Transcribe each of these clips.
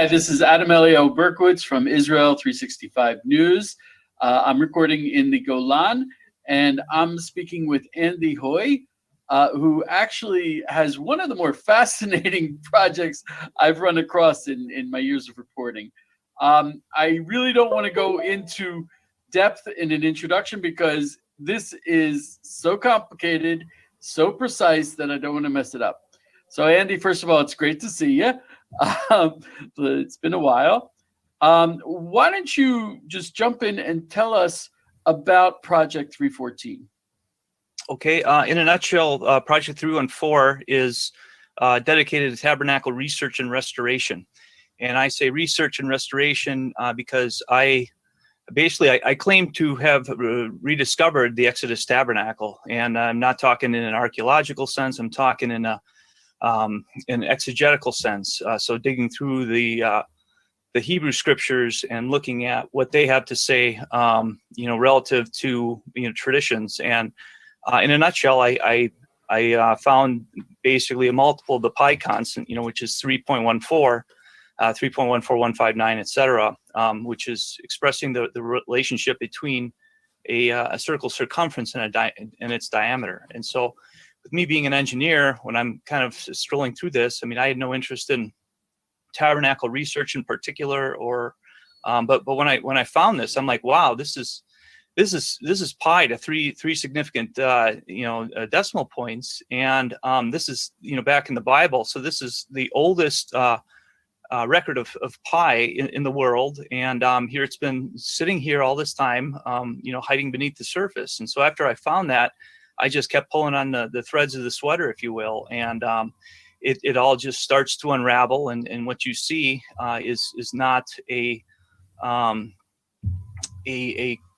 Hi, this is Adam Elio Berkowitz from Israel 365 News. I'm recording in the Golan, and I'm speaking with Andy Hoy, who actually has one of the more fascinating projects I've run across in my years of reporting. I really don't want to go into depth in an introduction because this is so complicated, so precise that I don't want to mess it up. So, Andy, first of all, it's great to see you. It's been a while. Why don't you just jump in and tell us about Project 314? Okay, in a nutshell, Project 314 is dedicated to tabernacle research and restoration. And I say research and restoration because I claim to have rediscovered the Exodus tabernacle. And I'm not talking in an archaeological sense, I'm talking in an exegetical sense. So digging through the Hebrew scriptures and looking at what they have to say, relative to traditions. And in a nutshell, I found basically a multiple of the pi constant, which is 3.14, 3.14159, etc., which is expressing the relationship between a circle circumference and its diameter. And so, with me being an engineer, when I'm kind of strolling through this, I had no interest in tabernacle research in particular, but when I found this, I'm like, wow, this is pi to three significant decimal points, and this is back in the Bible, so this is the oldest record of pi in the world, and here it's been sitting here all this time, hiding beneath the surface. And so after I found that, I just kept pulling on the threads of the sweater, if you will, and it all just starts to unravel. And what you see is not a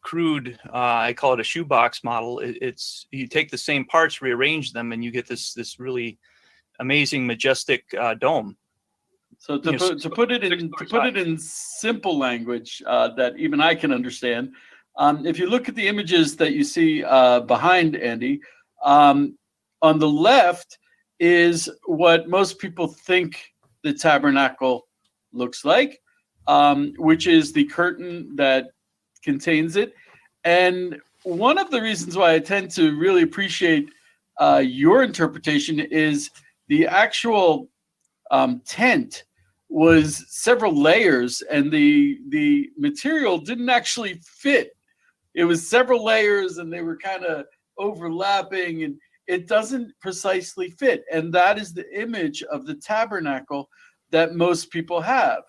crude, I call it a shoebox model. It's you take the same parts, rearrange them, and you get this really amazing, majestic dome. So to put it in simple language that even I can understand, if you look at the images that you see behind Andy, on the left is what most people think the tabernacle looks like, which is the curtain that contains it. And one of the reasons why I tend to really appreciate your interpretation is the actual tent was several layers, and the material didn't actually fit. It was several layers, and they were kind of overlapping, and it doesn't precisely fit. And that is the image of the tabernacle that most people have,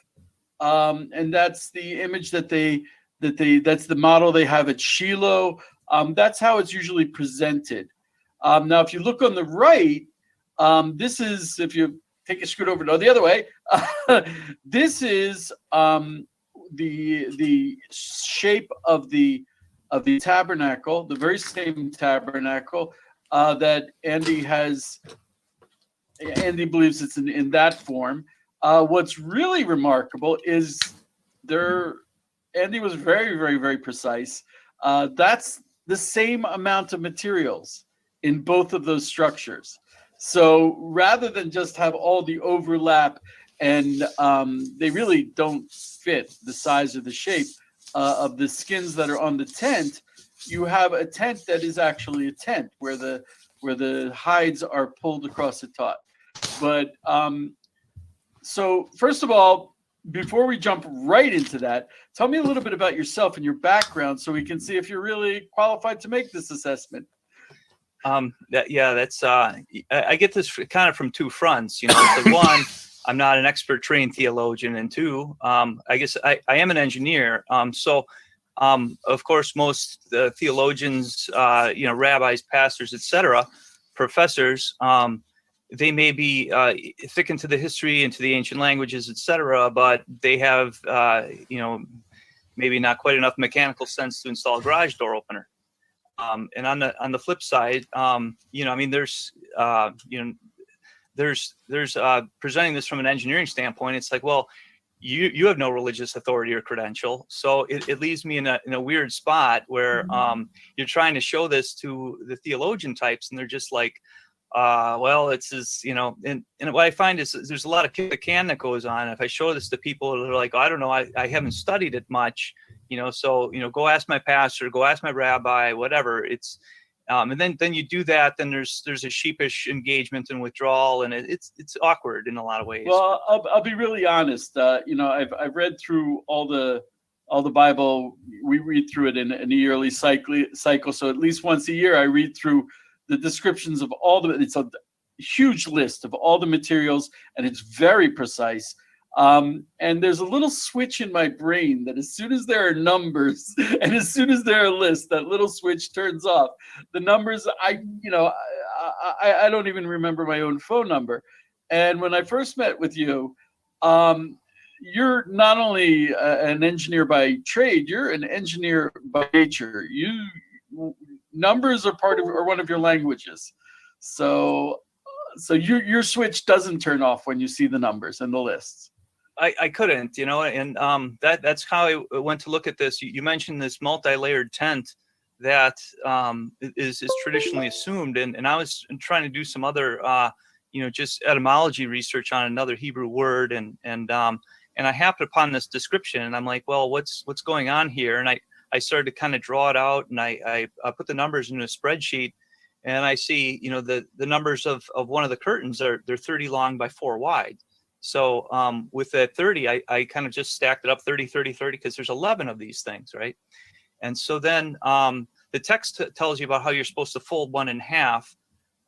and that's the image that's the model they have at Shiloh. That's how it's usually presented. Now, if you look on the right, this is, if you take a scoot over, no, the other way. This is the shape of the tabernacle, the very same tabernacle that Andy has. Andy believes it's in that form. What's really remarkable is Andy was very, very, very precise. That's the same amount of materials in both of those structures. So rather than just have all the overlap and they really don't fit the size or the shape of the skins that are on the tent, you have a tent that is actually a tent where the hides are pulled across the top. But so first of all, before we jump right into that, tell me a little bit about yourself and your background so we can see if you're really qualified to make this assessment. That's I get this kind of from two fronts. So one, I'm not an expert trained theologian, and two, I guess I am an engineer. So of course, most theologians, rabbis, pastors, etc., professors, they may be thick into the history, into the ancient languages, etc., but they have, maybe not quite enough mechanical sense to install a garage door opener. And on the flip side, there's presenting this from an engineering standpoint. It's like, well, you have no religious authority or credential, so it leaves me in a weird spot where you're trying to show this to the theologian types, and they're just like, well, it's just, and what I find is there's a lot of kick the can that goes on. If I show this to people, they're like, I don't know, I haven't studied it much, so, go ask my pastor, go ask my rabbi, whatever. It's, and then you do that, then there's a sheepish engagement and withdrawal, and it's awkward in a lot of ways. Well, I'll be really honest. I've read through all the Bible. We read through it in a yearly cycle. So at least once a year, I read through the descriptions of it's a huge list of all the materials, and it's very precise. And there's a little switch in my brain that as soon as there are numbers and as soon as there are lists, that little switch turns off. The numbers, I don't even remember my own phone number. And when I first met with you, you're not only an engineer by trade, you're an engineer by nature. Numbers are one of your languages. So your switch doesn't turn off when you see the numbers and the lists. I couldn't, and that's how I went to look at this. You mentioned this multi-layered tent that is traditionally assumed, and I was trying to do some other, just etymology research on another Hebrew word, and I happened upon this description, and I'm like, well, what's going on here? And I started to kind of draw it out, and I put the numbers in a spreadsheet, and I see, the numbers of one of the curtains they're 30 long by 4 wide. So with that 30, I kind of just stacked it up 30, 30, 30, because there's 11 of these things, right? And so then the text tells you about how you're supposed to fold one in half,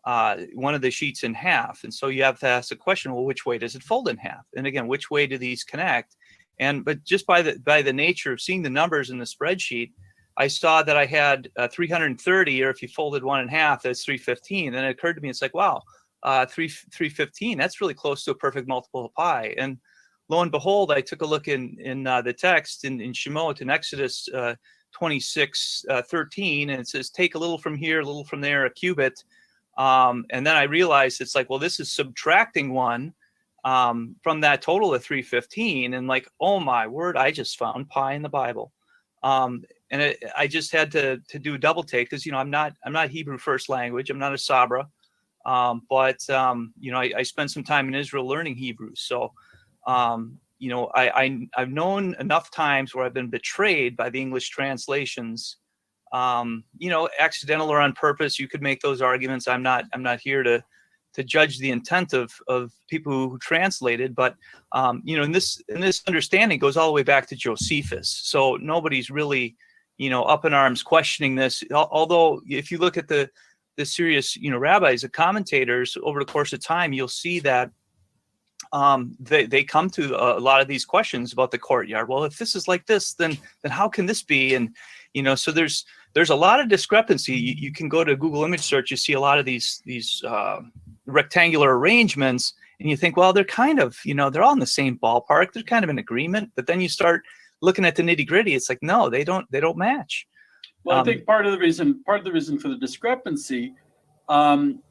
one of the sheets in half. And so you have to ask the question, well, which way does it fold in half? And again, which way do these connect? But just by the nature of seeing the numbers in the spreadsheet, I saw that I had 330, or if you folded one in half, that's 315. And it occurred to me, it's like, wow, 315, that's really close to a perfect multiple of pi. And lo and behold, I took a look in the text in Shemot in Exodus 26:13, and it says, take a little from here, a little from there, a cubit. And then I realized it's like, well, this is subtracting one from that total of 315. And like, oh my word, I just found pi in the Bible. And I just had to do a double take, because, I'm not Hebrew first language. I'm not a Sabra. But I spent some time in Israel learning Hebrew. So, I've known enough times where I've been betrayed by the English translations, accidental or on purpose. You could make those arguments. I'm not here to judge the intent of people who translated, but, in this understanding goes all the way back to Josephus. So nobody's really, up in arms questioning this. Although if you look at the serious, rabbis, the commentators over the course of time, you'll see that they come to a lot of these questions about the courtyard. Well, if this is like this, then how can this be? And so there's a lot of discrepancy. You can go to Google image search, you see a lot of these rectangular arrangements, and you think, well, they're kind of, they're all in the same ballpark. They're kind of in agreement. But then you start looking at the nitty gritty. It's like, no, they don't match. Well, I think part of the reason for the discrepancy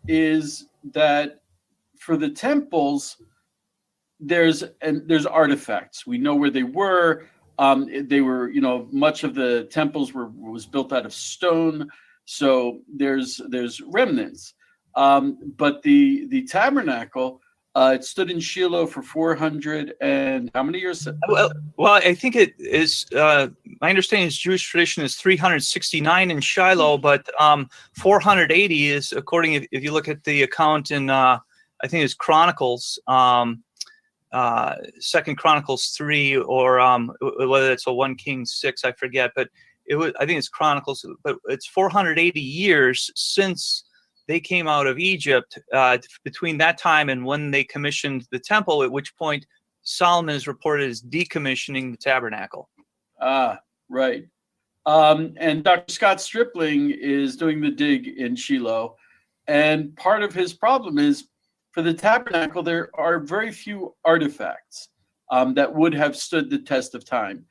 is that for the temples, there's artifacts. We know where they were. They were, much of the temples was built out of stone, so there's remnants. But the tabernacle, it stood in Shiloh for 400 and how many years? Well, I think it is. My understanding is Jewish tradition is 369 in Shiloh, but 480 is, according, if you look at the account in, I think it's Chronicles, 2 Chronicles 3, or whether it's a 1 Kings 6, I forget, but I think it's Chronicles, but it's 480 years since they came out of Egypt, between that time and when they commissioned the temple, at which point Solomon is reported as decommissioning the tabernacle. Ah, right. And Dr. Scott Stripling is doing the dig in Shiloh. And part of his problem is, for the tabernacle, there are very few artifacts that would have stood the test of time.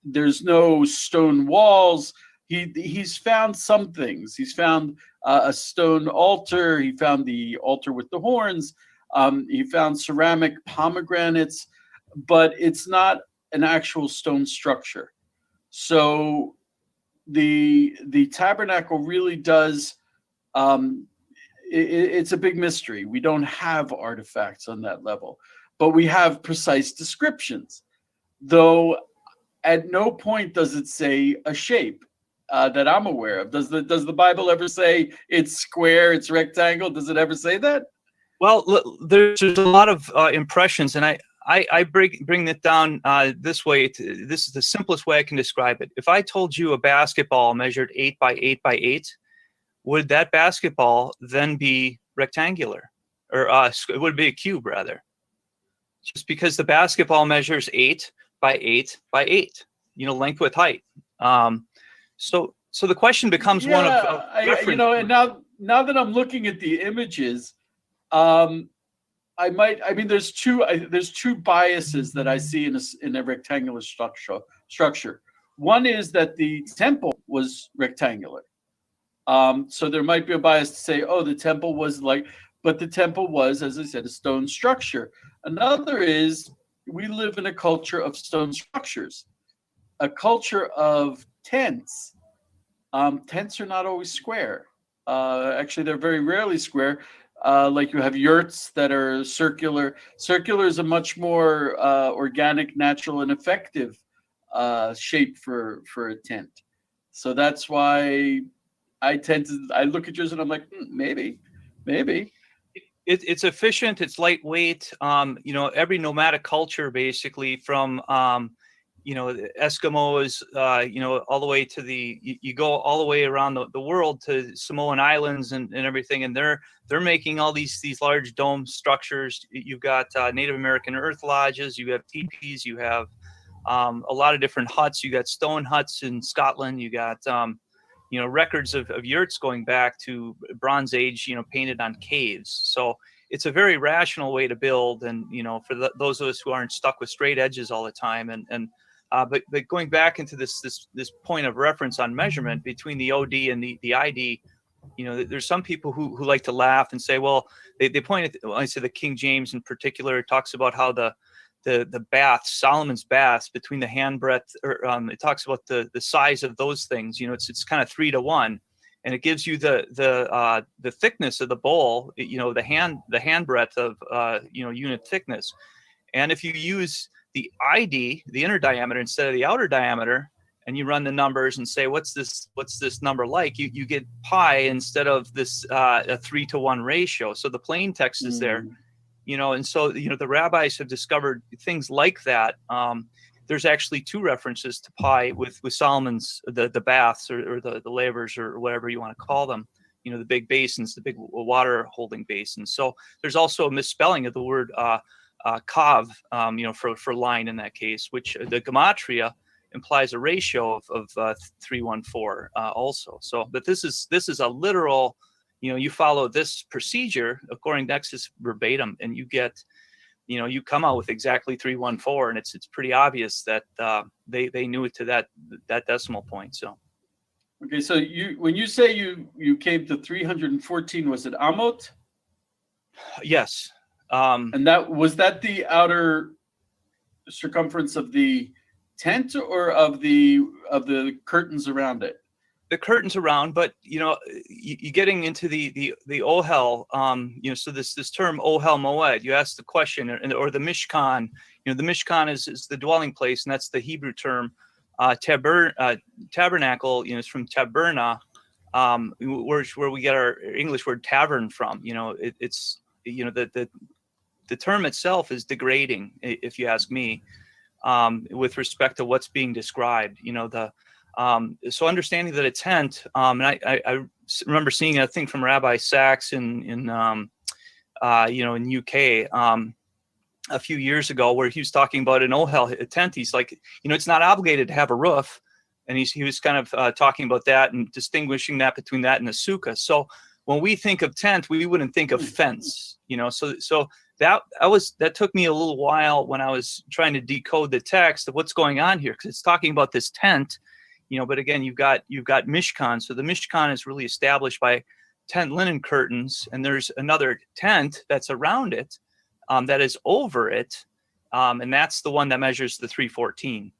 There's no stone walls. He's found some things. He's found a stone altar. He found the altar with the horns. He found ceramic pomegranates, but it's not an actual stone structure. So the tabernacle really does it's a big mystery. We don't have artifacts on that level, but we have precise descriptions, though at no point does it say a shape that I'm aware of. Does the Bible ever say it's square, it's rectangle? Does it ever say that? Well, there's a lot of impressions, and I bring it down this way. This is the simplest way I can describe it. If I told you a basketball measured 8 by 8 by 8, would that basketball then be rectangular, or it would be a cube rather? Just because the basketball measures 8 by 8 by 8, length with height. So the question becomes one of reference. And now that I'm looking at the images, there's two biases that I see in a rectangular structure. One is that the temple was rectangular. So there might be a bias to say, oh, the temple was but the temple was, as I said, a stone structure. Another is we live in a culture of stone structures, a culture of tents. Tents are not always square. Actually, they're very rarely square. Like you have yurts that are circular. Circular is a much more organic, natural, and effective shape for a tent. So that's why I look at yours and I'm like, maybe. It's efficient. It's lightweight. Every nomadic culture, basically, from the Eskimos, all the way to you go all the way around the world to Samoan Islands and everything, and they're making all these large dome structures. You've got Native American earth lodges, you have teepees, you have a lot of different huts. You got stone huts in Scotland. You got records of yurts going back to Bronze Age, painted on caves. So it's a very rational way to build, and for those of us who aren't stuck with straight edges all the time, but going back into this point of reference on measurement between the OD and the ID, there's some people who like to laugh and say, well, they point at, I say the King James in particular talks about how the baths, Solomon's baths, between the hand breadth, or it talks about the size of those things. It's kind of 3 to 1, and it gives you the thickness of the bowl. The hand breadth of unit thickness. And if you use the ID, the inner diameter, instead of the outer diameter, and you run the numbers and say, what's this number like? You get pi instead of this a 3 to 1 ratio. So the plain text is there. And so, the rabbis have discovered things like that. There's actually 2 references to pi with Solomon's, the baths or the lavers or whatever you want to call them, the big basins, the big water holding basins. So there's also a misspelling of the word kav, for line in that case, which the gematria implies a ratio of 314 also. So, but this is a literal, you follow this procedure according to Exodus verbatim, and you get, you come out with exactly 314, and it's pretty obvious that they knew it to that decimal point. So, okay, so when you say you came to 314, was it Amot? Yes. And that was the outer circumference of the tent or of the curtains around it? The curtains around, but you getting into the ohel, so this term ohel moed, you asked the question, or the mishkan. The mishkan is the dwelling place, and that's the Hebrew term. Tabernacle, it's from taberna, where we get our English word tavern from. It's the term itself is degrading, if you ask me, with respect to what's being described. So understanding that a tent, and I remember seeing a thing from Rabbi Sachs in UK a few years ago, where he was talking about an ohel, a tent. He's like, it's not obligated to have a roof, and he was kind of talking about that and distinguishing that between that and a sukkah. So when we think of tent, we wouldn't think of fence, So that took me a little while when I was trying to decode the text of what's going on here, because it's talking about this tent. But again, you've got mishkan. So the mishkan is really established by tent linen curtains, and there's another tent that's around it, that is over it, and that's the one that measures the 314.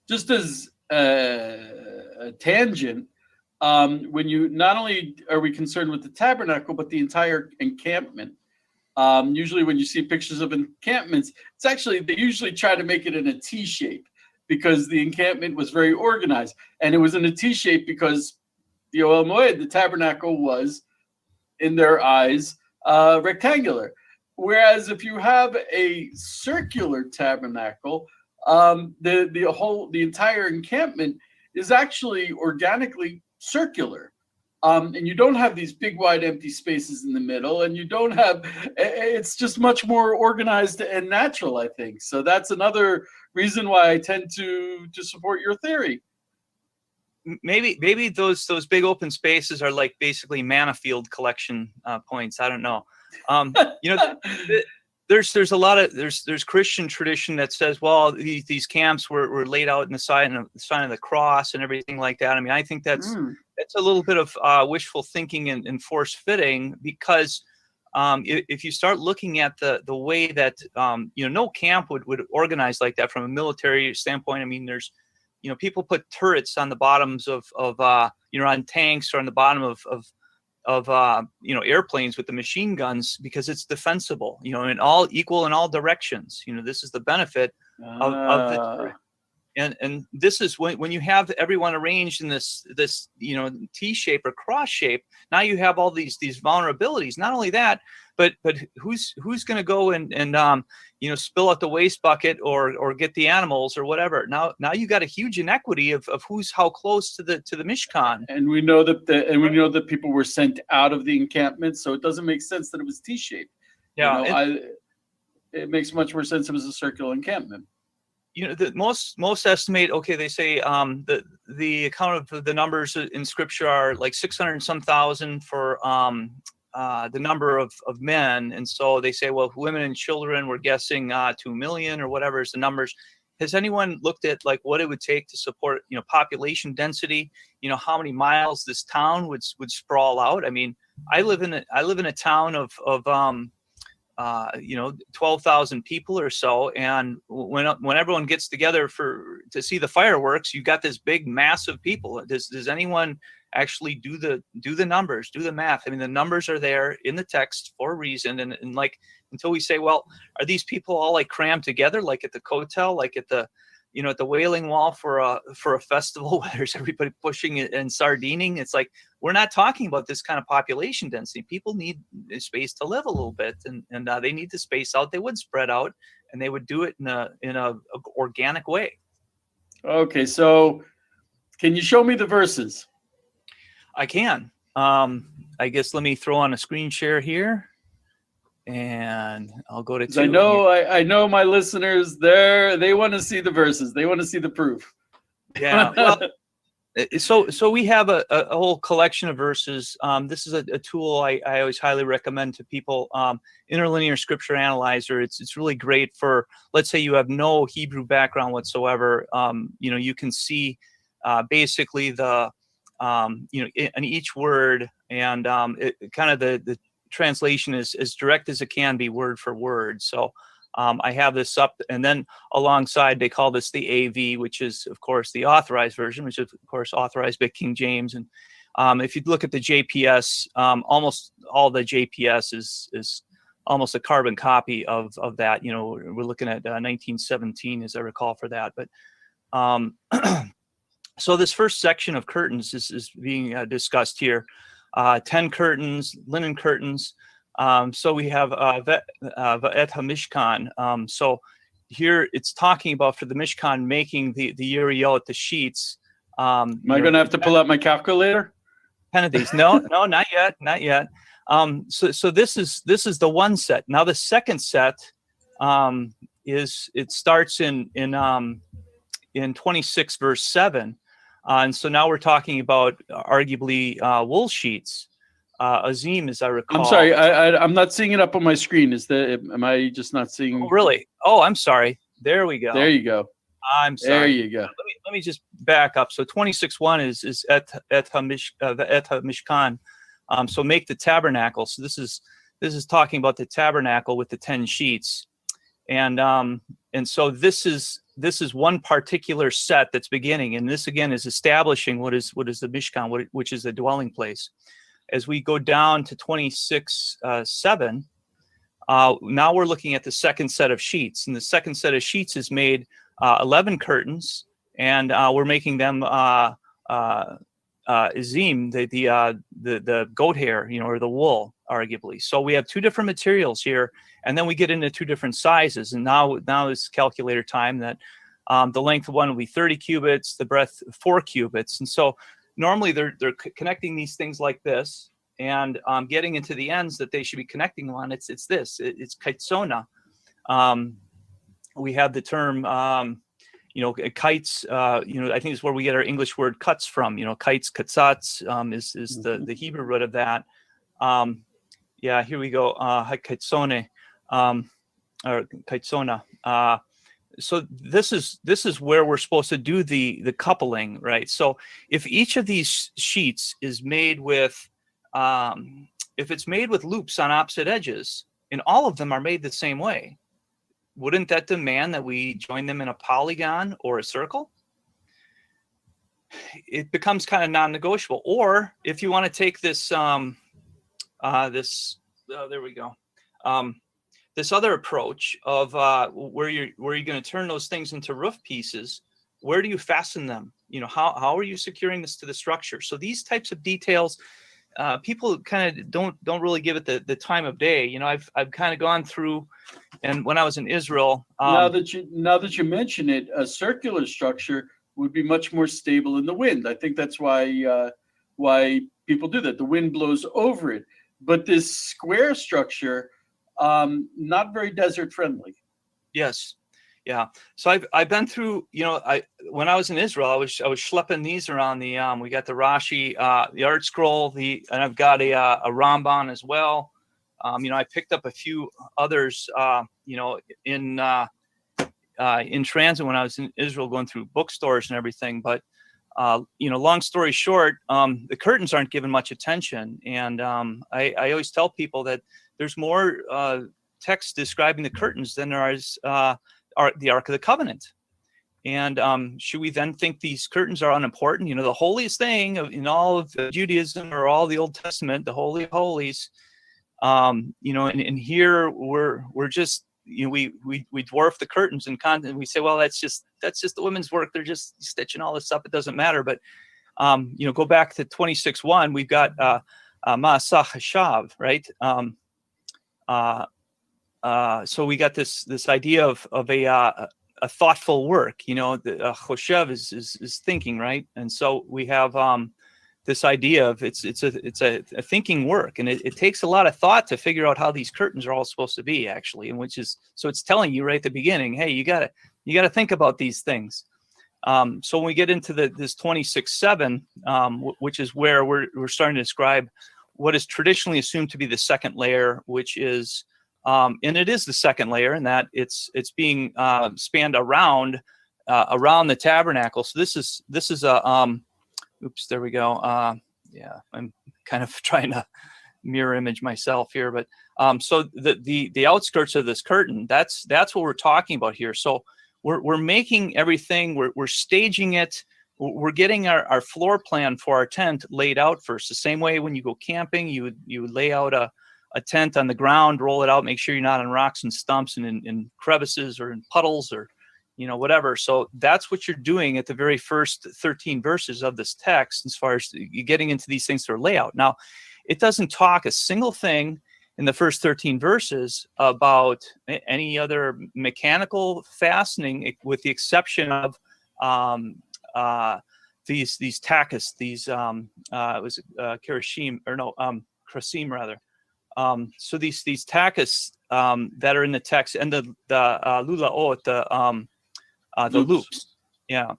Just as a tangent, when you not only are we concerned with the tabernacle, but the entire encampment. Usually when you see pictures of encampments, it's actually, they usually try to make it in a T shape because the encampment was very organized. And it was in a T shape because the Ohel Moed, the tabernacle, was, in their eyes, rectangular. Whereas if you have a circular tabernacle, the entire encampment is actually organically circular. And you don't have these big wide empty spaces in the middle, and you don't have, it's just much more organized and natural, I think. So that's another reason why I tend to support your theory. Maybe those big open spaces are like basically manna field collection points. I don't know. There's a lot of there's Christian tradition that says, well, these camps were laid out in the sign of the cross and everything like that. I mean, I think that's a little bit of wishful thinking and force fitting, because if you start looking at the way that no camp would organize like that from a military standpoint. I mean, there's people put turrets on the bottoms of on tanks or on the bottom of airplanes with the machine guns, because it's defensible, in all equal in all directions. This is the benefit of the turret. And this is when you have everyone arranged in this T shape or cross shape. Now you have all these vulnerabilities. Not only that, but who's going to go and spill out the waste bucket or get the animals or whatever. Now you got a huge inequity of who's how close to the Mishkan. And we know that people were sent out of the encampment, so it doesn't make sense that it was T shaped. Yeah, it makes much more sense it was a circular encampment. The most estimate, okay, they say the account of the numbers in scripture are like 600 and some thousand for the number of men. And so they say, well, women and children, we're guessing 2 million or whatever is the numbers. Has anyone looked at like what it would take to support, population density, how many miles this town would sprawl out? I mean, I live in a town of 12,000 people or so, and when everyone gets together to see the fireworks, you got this big mass of people. Does anyone actually do the numbers, do the math? I mean, the numbers are there in the text for a reason, and like until we say, well, are these people all like crammed together like at the Kotel, like at the at the Wailing Wall for a festival where there's everybody pushing it and sardining? It's like, we're not talking about this kind of population density. People need space to live a little bit, and they need to space out. They would spread out, and they would do it in a organic way. Okay, so can you show me the verses? I can. I guess let me throw on a screen share here. And I'll go to 2. I know my listeners they want to see the verses. They want to see the proof. Yeah. Well, so we have a whole collection of verses. This is a tool I always highly recommend to people. Interlinear Scripture Analyzer. It's really great for, let's say you have no Hebrew background whatsoever. You can see basically the in each word, and kind of the translation is as direct as it can be, word for word. So I have this up, and then alongside they call this the AV, which is of course the authorized version, which is of course authorized by King James. And if you look at the JPS, almost all the JPS is almost a carbon copy of that. We're looking at 1917, as I recall, for that. But so this first section of curtains is being discussed here. 10 curtains, linen curtains. So we have Va'et HaMishkan. So here it's talking about for the Mishkan making the Yeriot, the sheets. Am I going to have to pull out my calculator? 10 of these. No, not yet. So this is the one set. Now the second set it starts in 26 verse 7. And so now we're talking about arguably wool sheets, Azim, as I recall. I'm sorry, I'm not seeing it up on my screen. Am I just not seeing? Oh, really? Oh, I'm sorry. There we go. There you go. I'm sorry. There you go. Let me just back up. So 26:1 is et HaMishkan. So make the tabernacle. So this is talking about the tabernacle with the 10 sheets, and so this is this is one particular set that's beginning, and this again is establishing what is the Mishkan, which is the dwelling place. As we go down to 26:7, now we're looking at the second set of sheets, and the second set of sheets is made 11 curtains, and we're making them azim, the goat hair, or the wool, arguably. So we have two different materials here, and then we get into two different sizes. And now is calculator time. That the length of one will be 30 cubits, the breadth 4 cubits, and so normally they're connecting these things like this, and getting into the ends that they should be connecting on. It's kaitsona. We have the term. Kites, I think is where we get our English word cuts from. Kites, katsats, is the Hebrew root of that. Here we go. Kaitsone, or kaitsona. So this is where we're supposed to do the coupling, right? So if each of these sheets is made with, if it's made with loops on opposite edges, and all of them are made the same way, wouldn't that demand that we join them in a polygon or a circle? It becomes kind of non-negotiable. Or if you want to take this, there we go. This other approach of where you're going to turn those things into roof pieces, where do you fasten them? How are you securing this to the structure? So these types of details, people kind of don't really give it the time of day. I've kind of gone through, and when I was in Israel, now that you mention it, a circular structure would be much more stable in the wind. I think that's why people do that. The wind blows over it, but this square structure, not very desert friendly. Yes. Yeah. So I've been through, when I was in Israel, I was schlepping these around we got the Rashi, the Art Scroll, and I've got a Ramban as well. I picked up a few others, in transit when I was in Israel, going through bookstores and everything. But, long story short, the curtains aren't given much attention. And I always tell people that there's more text describing the curtains than there is the Ark of the Covenant. And should we then think these curtains are unimportant? The holiest thing in all of Judaism or all the Old Testament, the Holy of Holies, and here we're just, we dwarf the curtains and we say, well, that's just the women's work. They're just stitching all this up. It doesn't matter. But, go back to 26:1, we've got Ma'asah Hashav, right? So we got this idea of a thoughtful work, the Choshev is thinking, right? And so we have this idea of it's a thinking work, and it takes a lot of thought to figure out how these curtains are all supposed to be, actually, and so it's telling you right at the beginning, hey, you gotta think about these things. So when we get into this 26:7, which is where we're starting to describe what is traditionally assumed to be the second layer, which is and it is the second layer, in that it's being spanned around the tabernacle. So this is a oops, there we go. I'm kind of trying to mirror image myself here, but so the outskirts of this curtain, that's what we're talking about here. So we're making everything, we're staging it. We're getting our floor plan for our tent laid out first. The same way when you go camping, you would lay out a tent on the ground, roll it out, make sure you're not on rocks and stumps and in crevices or in puddles or whatever. So that's what you're doing at the very first 13 verses of this text, as far as you getting into these things that are layout. Now, it doesn't talk a single thing in the first 13 verses about any other mechanical fastening, with the exception of these takas, these it was kerashim, or no, krasim rather. So these takas that are in the text, and the lulaot, the loops. Yeah.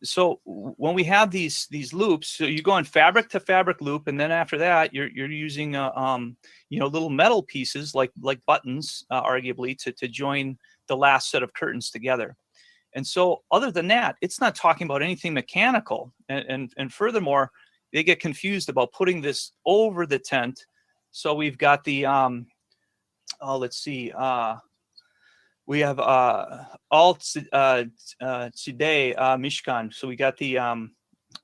So when we have these loops, so you go on fabric to fabric loop, and then after that you're using little metal pieces like buttons, arguably, to join the last set of curtains together. And so other than that, it's not talking about anything mechanical. And furthermore, they get confused about putting this over the tent. So we've got the let's see, we have all today Mishkan. So we got the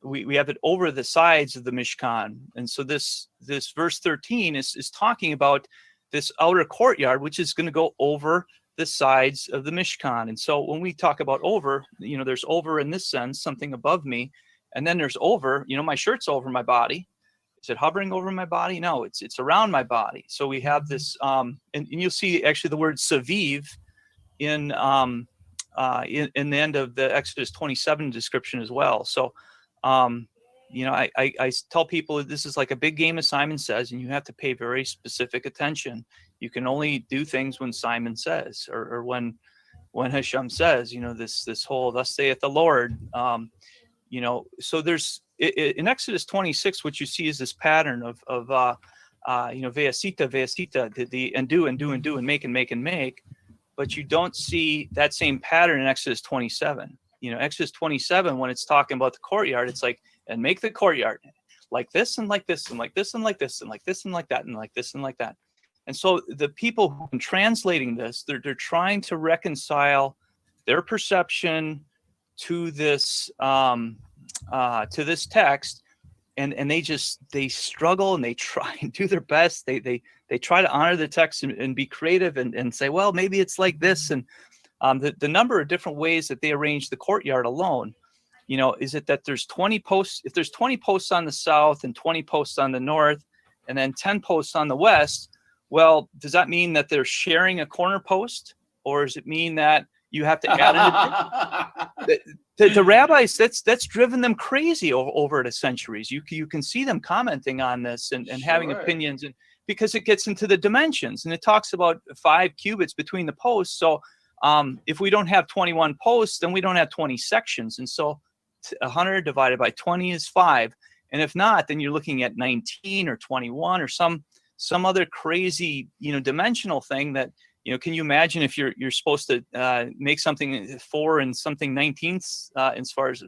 we have it over the sides of the Mishkan, and so this verse 13 is talking about this outer courtyard, which is going to go over the sides of the Mishkan. And so when we talk about over, there's over in this sense, something above me, and then there's over. My shirt's over my body. Is it hovering over my body? No, it's around my body. So we have this, and you'll see actually the word saviv in the end of the Exodus 27 description as well. So, I tell people this is like a big game, as Simon says, and you have to pay very specific attention. You can only do things when Simon says, or when Hashem says, this whole "Thus saith the Lord." So there's in Exodus 26, what you see is this pattern of ve'asita, the and do and make. But you don't see that same pattern in Exodus 27. Exodus 27, when it's talking about the courtyard, it's like, and make the courtyard like this and like this and like this and like this and like this and like that and like this and like that. And so the people who've been translating this, they're trying to reconcile their perception to this text, and they struggle, and they try and do their best. They try to honor the text and be creative and say, well, maybe it's like this. And the number of different ways that they arrange the courtyard alone, is it that there's 20 posts? If there's 20 posts on the south and 20 posts on the north, and then 10 posts on the west, well, does that mean that they're sharing a corner post, or does it mean that you have to add the rabbis? That's driven them crazy over the centuries. You can see them commenting on this and having opinions, and because it gets into the dimensions, and it talks about 5 cubits between the posts. So if we don't have 21 posts, then we don't have 20 sections, and so 100 divided by 20 is 5. And if not, then you're looking at 19 or 21 or some other crazy dimensional thing that. Can you imagine if you're supposed to make something 4 and something 19ths as far as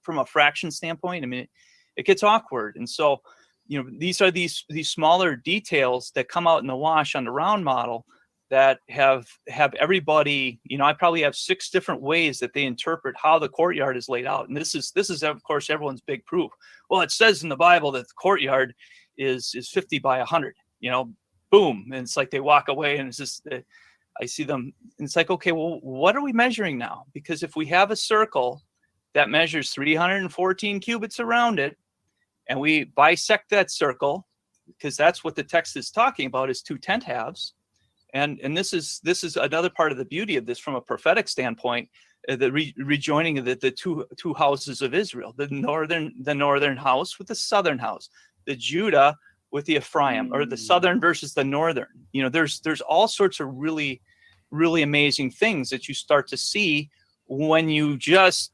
from a fraction standpoint? I mean, it gets awkward. And so, these are these smaller details that come out in the wash on the round model that have everybody. I probably have 6 different ways that they interpret how the courtyard is laid out. And this is of course everyone's big proof. Well, it says in the Bible that the courtyard is 50 by 100. Boom. And it's like they walk away, and it's just, I see them, and it's like, okay, well, what are we measuring now? Because if we have a circle that measures 314 cubits around it, and we bisect that circle, because that's what the text is talking about, is 2 tent halves. And this is another part of the beauty of this from a prophetic standpoint, the rejoining of the two houses of Israel, the northern house with the southern house, the Judah with the Ephraim, or the southern versus the northern. There's all sorts of really, really amazing things that you start to see when you just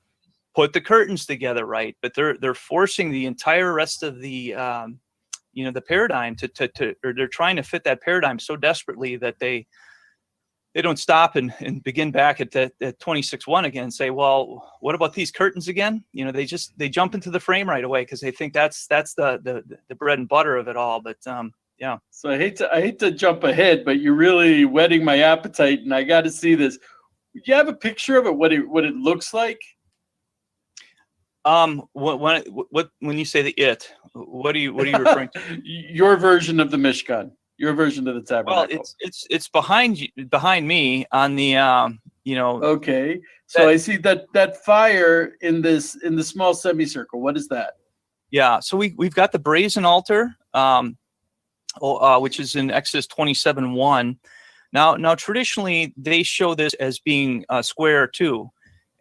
put the curtains together right. But they're forcing the entire rest of the the paradigm or they're trying to fit that paradigm so desperately that they don't stop and begin back at 26:1 again and say, well, what about these curtains again? They jump into the frame right away because they think that's the bread and butter of it all. But yeah. So I hate to jump ahead, but you're really whetting my appetite, and I got to see this. Do you have a picture of it? What it looks like? When you say what are you referring to? Your version of the Mishkan. Your version of the tabernacle. Well, it's behind me on the Okay, so I see that fire in the small semicircle. What is that? Yeah, so we've got the brazen altar, which is in Exodus 27:1. Now traditionally they show this as being square too,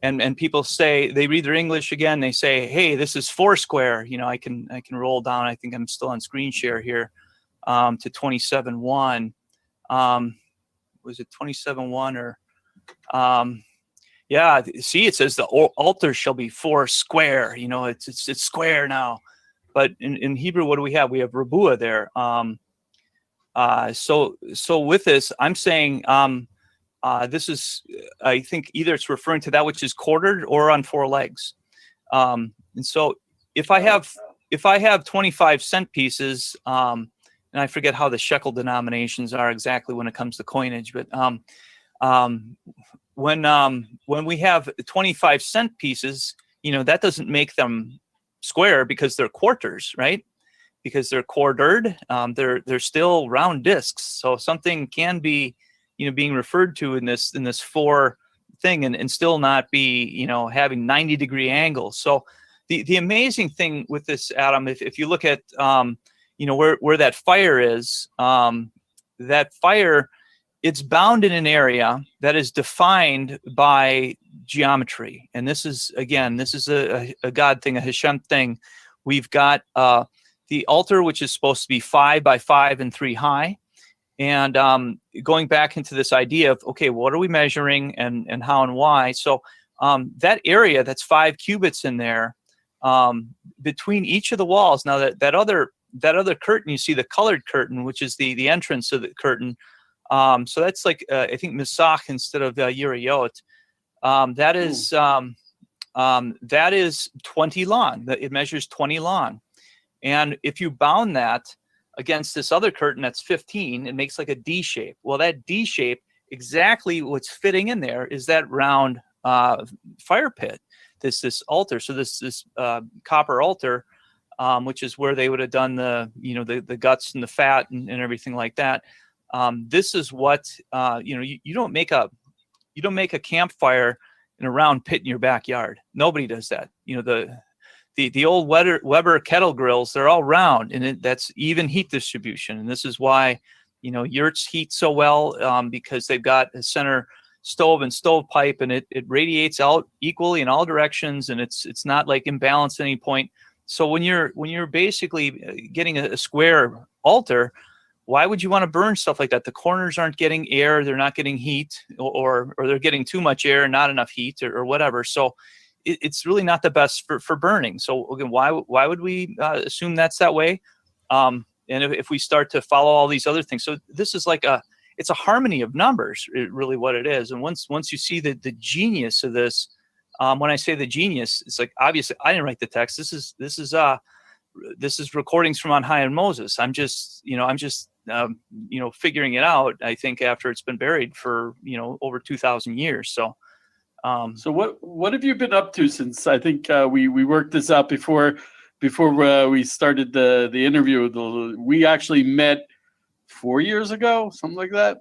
and people say, they read their English again. They say, hey, this is 4 square. I can roll down. I think I'm still on screen share here. To 27:1, was it 27:1 or? Yeah, see, it says the altar shall be 4 square. It's square now. But in Hebrew, what do we have? We have Rabua there. So with this, I'm saying this is, I think either it's referring to that which is quartered or on 4 legs. And so if I have 25 cent pieces, and I forget how the shekel denominations are exactly when it comes to coinage, but When we have 25-cent pieces, that doesn't make them square because they're quarters, right? Because they're quartered, they're still round discs. So something can be, being referred to in this four thing and still not be, having 90-degree angles. So the amazing thing with this, Adam, if you look at, where that fire is, that fire, it's bound in an area that is defined by geometry. And this is a God thing, a Hashem thing. We've got the altar, which is supposed to be 5 by 5 and 3 high. And going back into this idea of, okay, what are we measuring and how and why? So that area that's 5 cubits in there, between each of the walls. Now that other curtain, you see the colored curtain, which is the entrance of the curtain. So that's like, I think Misach instead of Yirayot. That is 20 long. It measures 20 long. And if you bound that against this other curtain that's 15, it makes like a D shape. Well, that D shape, exactly what's fitting in there is that round fire pit, this altar. So this copper altar, which is where they would have done the guts and the fat and everything like that. This is what you don't make a campfire in a round pit in your backyard. Nobody does that. The old Weber kettle grills, they're all round, and that's even heat distribution. And this is why yurts heat so well, because they've got a center stove and stovepipe, and it radiates out equally in all directions, and it's not like imbalanced at any point. So when you're basically getting a square altar, why would you want to burn stuff like that? The corners aren't getting air, they're not getting heat, or they're getting too much air and not enough heat, or whatever. So it's really not the best for burning. So again, why would we assume that's that way? And if we start to follow all these other things, so this is like it's a harmony of numbers, really what it is. And once you see the genius of this, when I say the genius, it's like, obviously I didn't write the text. This is recordings from on high in Moses. I'm just figuring it out. I think after it's been buried for over 2,000 years. So. So what have you been up to since? I think we worked this out before we started the interview. We actually met 4 years ago, something like that,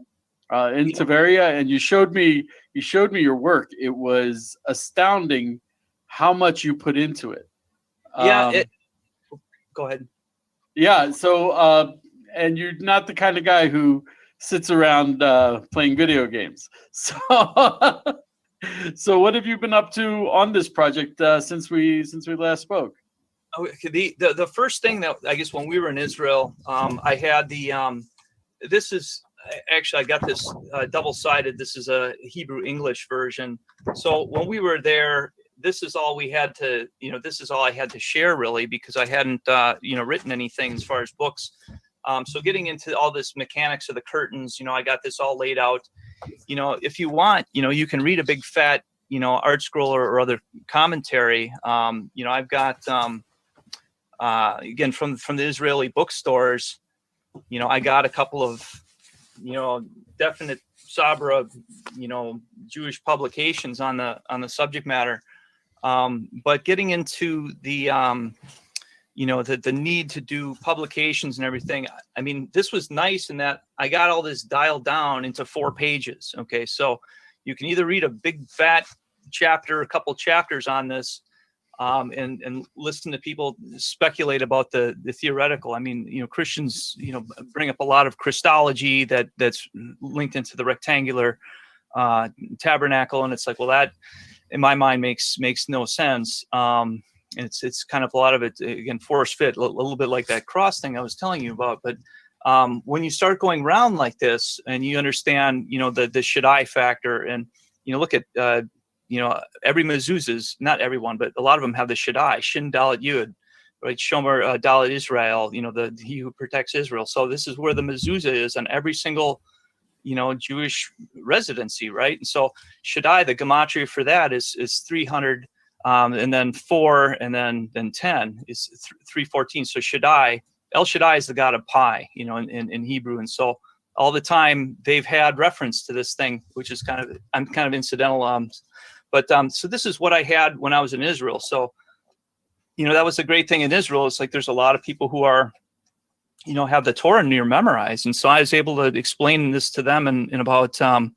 in Tveria, and you showed me your work. It was astounding how much you put into it. Go ahead. Yeah. So and you're not the kind of guy who sits around playing video games. So. So what have you been up to on this project since we last spoke? The first thing that I guess when we were in Israel, I had this is actually, I got this double-sided. This is a Hebrew English version. So when we were there, this is all we had to, this is all I had to share really, because I hadn't written anything as far as books. So getting into all this mechanics of the curtains, I got this all laid out. If you want, you can read a big fat, art scroll or other commentary. I've got, again, from the Israeli bookstores, I got a couple of, definite Sabra, Jewish publications on the subject matter. But getting into the need to do publications and everything. I mean, this was nice in that I got all this dialed down into 4 pages. Okay. So you can either read a big fat chapter, a couple chapters on this, and listen to people speculate about the theoretical. I mean, Christians, bring up a lot of Christology that's linked into the rectangular tabernacle. And it's like, well, that in my mind makes no sense. It's kind of a lot of it, again, force fit, a little bit like that cross thing I was telling you about. But when you start going around like this and you understand, the Shaddai factor, and, look at, every mezuzahs, not everyone, but a lot of them have the Shaddai, Shin Dalet Yud, right? Shomer Dalet Israel, he who protects Israel. So this is where the mezuzah is on every single, Jewish residency, right? And so Shaddai, the gematria for that is 300. And then 4, and then 10 is 314. So Shaddai, El Shaddai is the god of pi, in Hebrew. And so all the time they've had reference to this thing, which is I'm kind of incidental. So this is what I had when I was in Israel. So, that was the great thing in Israel. It's like there's a lot of people who are, have the Torah near memorized. And so I was able to explain this to them in about, 5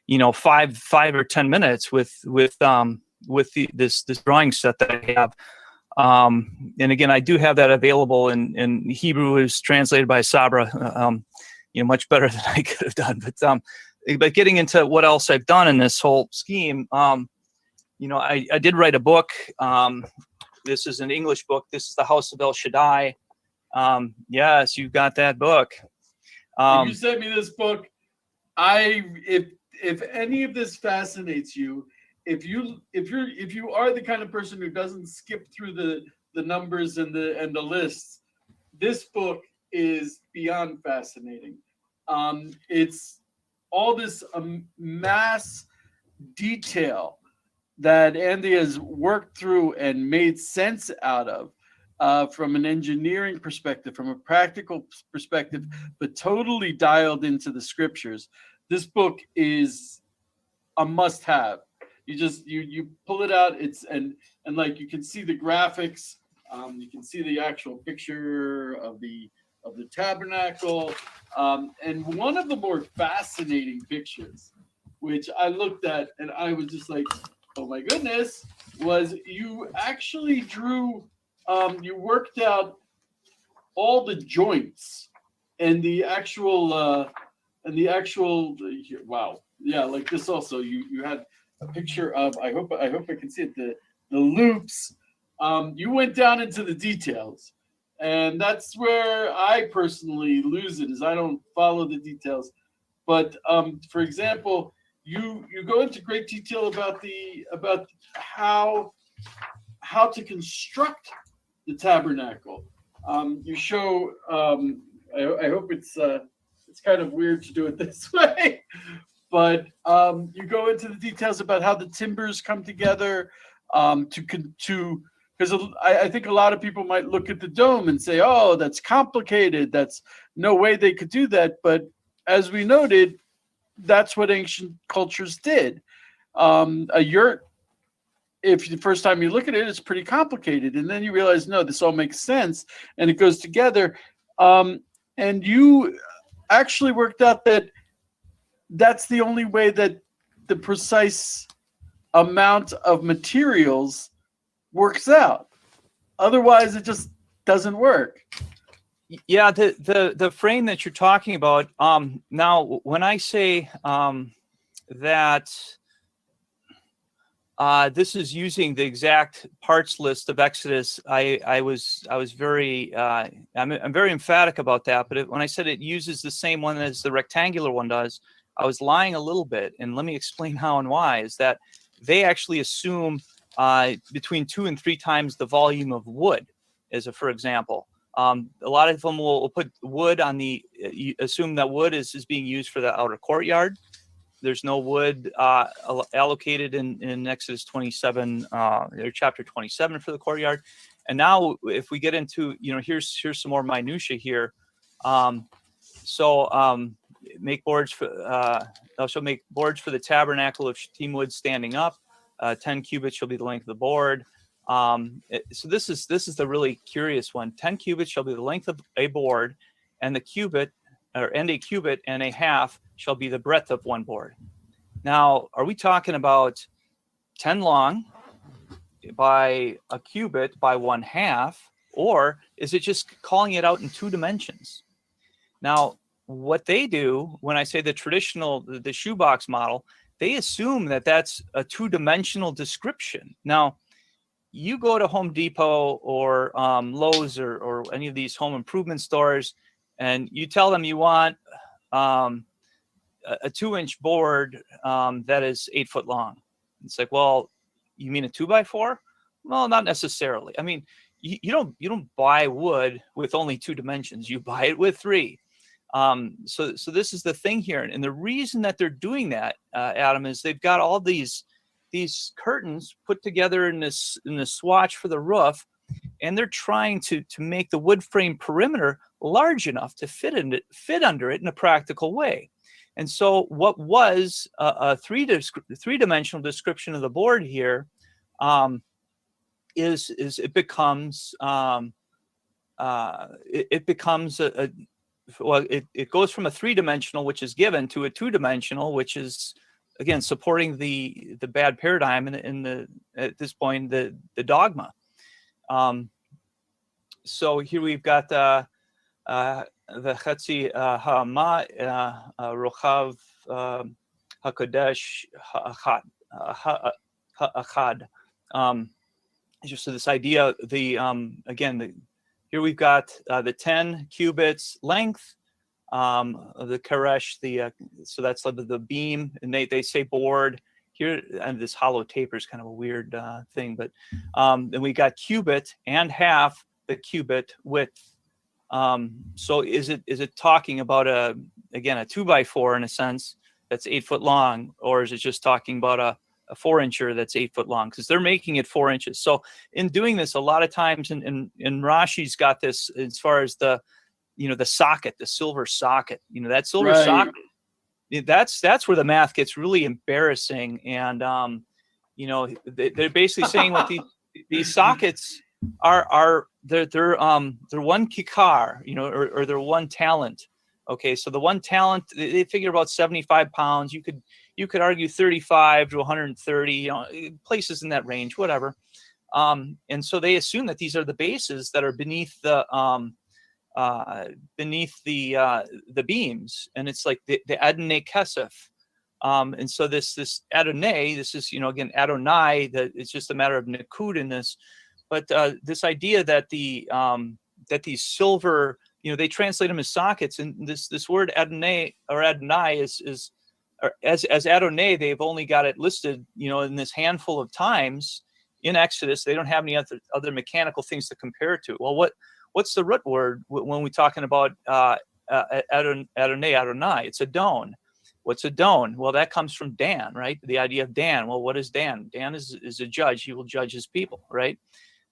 or 10 minutes with this drawing set that I have. And again, I do have that available in Hebrew. Is translated by Sabra, much better than I could have done. But getting into what else I've done in this whole scheme, I did write a book. This is an English book. This is The House of El Shaddai. Yes, you got that book. You sent me this book. If any of this fascinates you, if you are the kind of person who doesn't skip through the numbers and the lists, this book is beyond fascinating. It's all this mass detail that Andy has worked through and made sense out of, from an engineering perspective, from a practical perspective, but totally dialed into the scriptures. This book is a must-have. You pull it out. And like you can see the graphics. You can see the actual picture of the tabernacle. And one of the more fascinating pictures, which I looked at and I was just like, oh my goodness, was you actually drew, you worked out all the joints and the actual, wow. Yeah, like this also, you had a picture of, I hope I can see it, the loops. You went down into the details. And that's where I personally lose it, is I don't follow the details. But for example, you go into great detail about how to construct the tabernacle. You show. I hope it's kind of weird to do it this way, but you go into the details about how the timbers come together because I think a lot of people might look at the dome and say, "Oh, that's complicated. That's no way they could do that." But as we noted, that's what ancient cultures did. A yurt, if the first time you look at it, it's pretty complicated, and then you realize, no, this all makes sense, and it goes together. And you actually worked out that that's the only way that the precise amount of materials works out. Otherwise, it just doesn't work. Yeah, the frame that you're talking about. Now, when I say that this is using the exact parts list of Exodus, I was very I'm very emphatic about that. But when I said it uses the same one as the rectangular one does, I was lying a little bit. And let me explain how and why. Is that they actually assume between 2 and 3 times the volume of wood, for example. A lot of them will put wood on assume that wood is being used for the outer courtyard. There's no wood allocated in Exodus 27 or chapter 27 for the courtyard. And now if we get into, here's some more minutia here. Make boards for, thou shalt make boards for the tabernacle of shittim wood standing up. 10 cubits shall be the length of the board. So this is the really curious one. 10 cubits shall be the length of a board, and a cubit and a half shall be the breadth of one board. Now, are we talking about 10 long by a cubit by 1/2, or is it just calling it out in 2 dimensions? Now, what they do when I say the shoebox model, they assume that that's a 2-dimensional description. Now, you go to Home Depot or Lowe's or any of these home improvement stores, and you tell them you want a 2-inch board that is 8 foot long. It's like, well, you mean a 2x4? Well, not necessarily. I mean, you don't buy wood with only 2 dimensions. You buy it with 3. So this is the thing here, and the reason that they're doing that, Adam, is they've got all these curtains put together in this swatch for the roof, and they're trying to make the wood frame perimeter large enough to fit under it in a practical way. And so what was a three-dimensional description of the board here is it becomes it goes from a three-dimensional, which is given, to a two-dimensional, which is again supporting the bad paradigm at this point the dogma. So here we've got the Chetzi Ha'ama Rochav Hakodesh Ha'achad. Just so this idea, here we've got the 10 cubits length, the karesh, so that's the beam, and they say board here, and this hollow taper is kind of a weird thing, but then we got cubit and half the cubit width. So is it talking about a 2x4 in a sense that's 8 foot long, or is it just talking about a 4-incher that's 8 foot long? Because they're making it 4 inches. So in doing this, a lot of times, and Rashi's got this as far as the socket, the silver socket, that silver socket, that's where the math gets really embarrassing. And they're basically saying what these sockets are they're one kikar, or they're one talent. Okay, so the one talent, they figure about 75 pounds. You could argue 35 to 130, places in that range, whatever. And so they assume that these are the bases that are beneath the beams, and it's like the Adonai Kesef. And so this Adonai, this is again Adonai, that it's just a matter of Nikud in this, but this idea that that these silver, they translate them as sockets, and this word Adonai or Adonai is as Adonai, they've only got it listed, in this handful of times in Exodus. They don't have any other mechanical things to compare it to. Well, what's the root word when we're talking about Adonai? It's Adon. What's Adon? Well, that comes from Dan, right? The idea of Dan. Well, what is Dan? Dan is a judge. He will judge his people, right?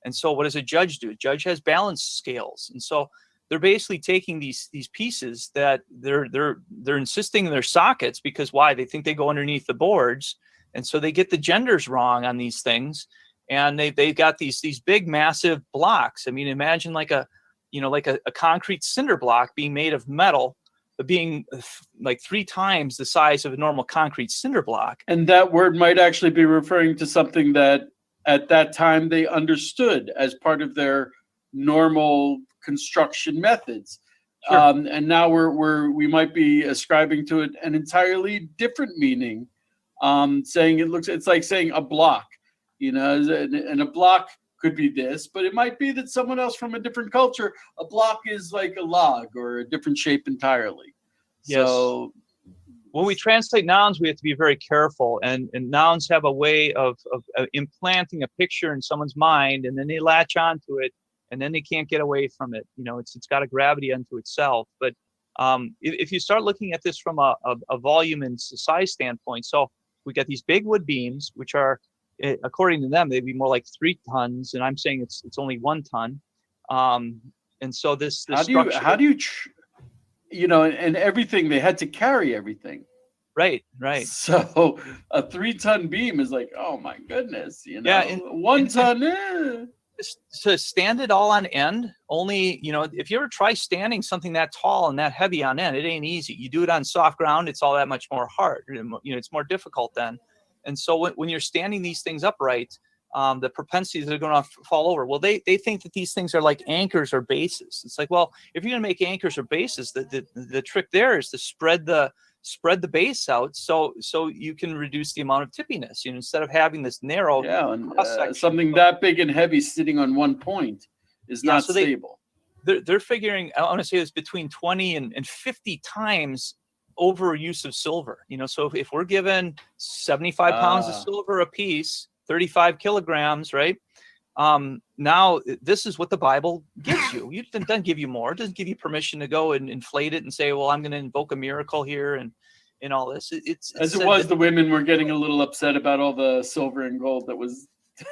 And so what does a judge do? A judge has balance scales. And so they're basically taking these pieces that they're insisting they're sockets, because why? They think they go underneath the boards. And so they get the genders wrong on these things. And they've got these big, massive blocks. I mean, imagine like a concrete cinder block being made of metal, but being like 3 times the size of a normal concrete cinder block. And that word might actually be referring to something that at that time they understood as part of their normal construction methods. Sure. And now we might be ascribing to it an entirely different meaning, saying it's like saying a block, and a block could be this, but it might be that someone else from a different culture, a block is like a log or a different shape entirely. Yes. So when we translate nouns, we have to be very careful, and nouns have a way of implanting a picture in someone's mind, and then they latch onto it, and then they can't get away from it. It's got a gravity unto itself. But if you start looking at this from a volume and size standpoint, so we got these big wood beams, which are, according to them, they'd be more like 3 tons, and I'm saying it's only 1 ton. And so this structure, how do you and everything, they had to carry everything. Right. So a 3-ton beam is like, oh my goodness, Yeah, and 1 ton. To stand it all on end, only, if you ever try standing something that tall and that heavy on end, it ain't easy. You do it on soft ground, it's all that much more hard. It's more difficult then. And so when you're standing these things upright, the propensities are going to fall over. Well, they think that these things are like anchors or bases. It's like, well, if you're going to make anchors or bases, the trick there is to spread the base out so you can reduce the amount of tippiness. Instead of having this narrow, and something that big and heavy sitting on one point is not stable. They're figuring, I want to say it's between 20 and 50 times overuse of silver. So if we're given 75 pounds of silver a piece, 35 kilograms, right? Now this is what the Bible gives you. It doesn't give you more. It doesn't give you permission to go and inflate it and say, well, I'm going to invoke a miracle here and all this. It's as it was, the women were getting a little upset about all the silver and gold that was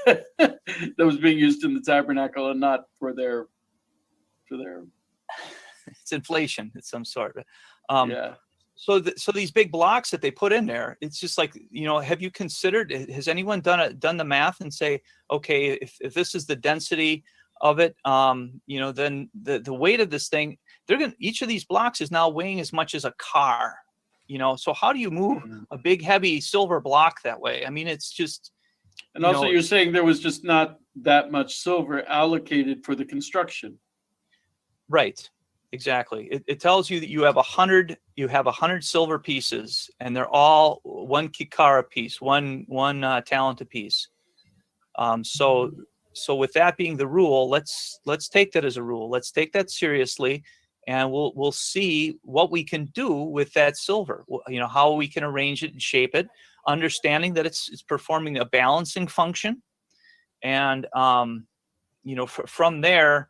that was being used in the tabernacle and not for their It's inflation. It's some sort. yeah. So these big blocks that they put in there, it's just like, have you considered, has anyone done the math and say, okay, if this is the density of it, then the weight of this thing, each of these blocks is now weighing as much as a car, so how do you move a big, heavy silver block that way? I mean, it's just, and also you're saying there was just not that much silver allocated for the construction. Right. Exactly. It tells you that you have 100 silver pieces, and they're all one kikara piece, one talent a piece. So with that being the rule, let's take that as a rule. Let's take that seriously, and we'll see what we can do with that silver. How we can arrange it and shape it, understanding that it's performing a balancing function, and from there.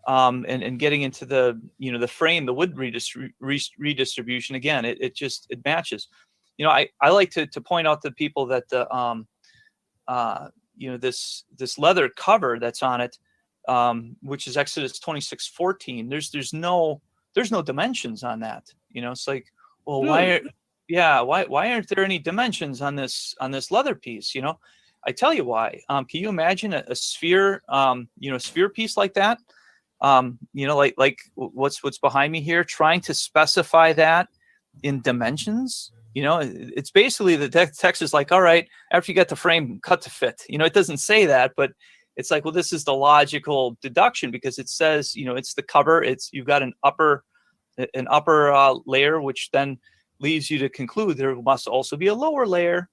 And getting into the frame, the wood redistribution again, it matches. I like to point out to people that this leather cover that's on it, which is Exodus 26:14. There's no dimensions on that. It's like, well, why aren't there any dimensions on this leather piece? I tell you why. Can you imagine a sphere, sphere piece like that? Like what's behind me here, trying to specify that in dimensions. It's basically the text is like, all right, after you get the frame cut to fit, it doesn't say that, but it's like, well, this is the logical deduction, because it says, it's the cover, you've got an upper layer, which then leaves you to conclude there must also be a lower layer.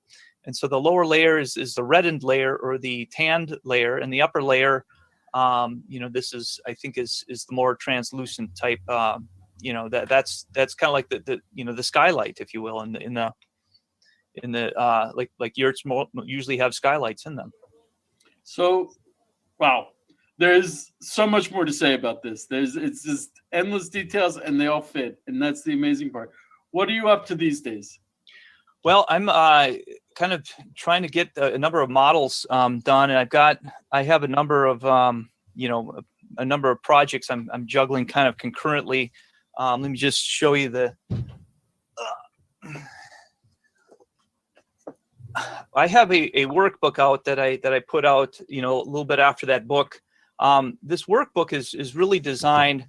And so the lower layer is the reddened layer or the tanned layer, and the upper layer, this is, I think, is the more translucent type. That's kind of like the skylight, if you will, in the like yurts usually have skylights in them. So, wow, there's so much more to say about this. It's just endless details, and they all fit, and that's the amazing part. What are you up to these days? Well, I'm kind of trying to get a number of models done, and I have a number of a number of projects I'm juggling kind of concurrently. Let me just show you I have a workbook out that I put out a little bit after that book. This workbook is really designed,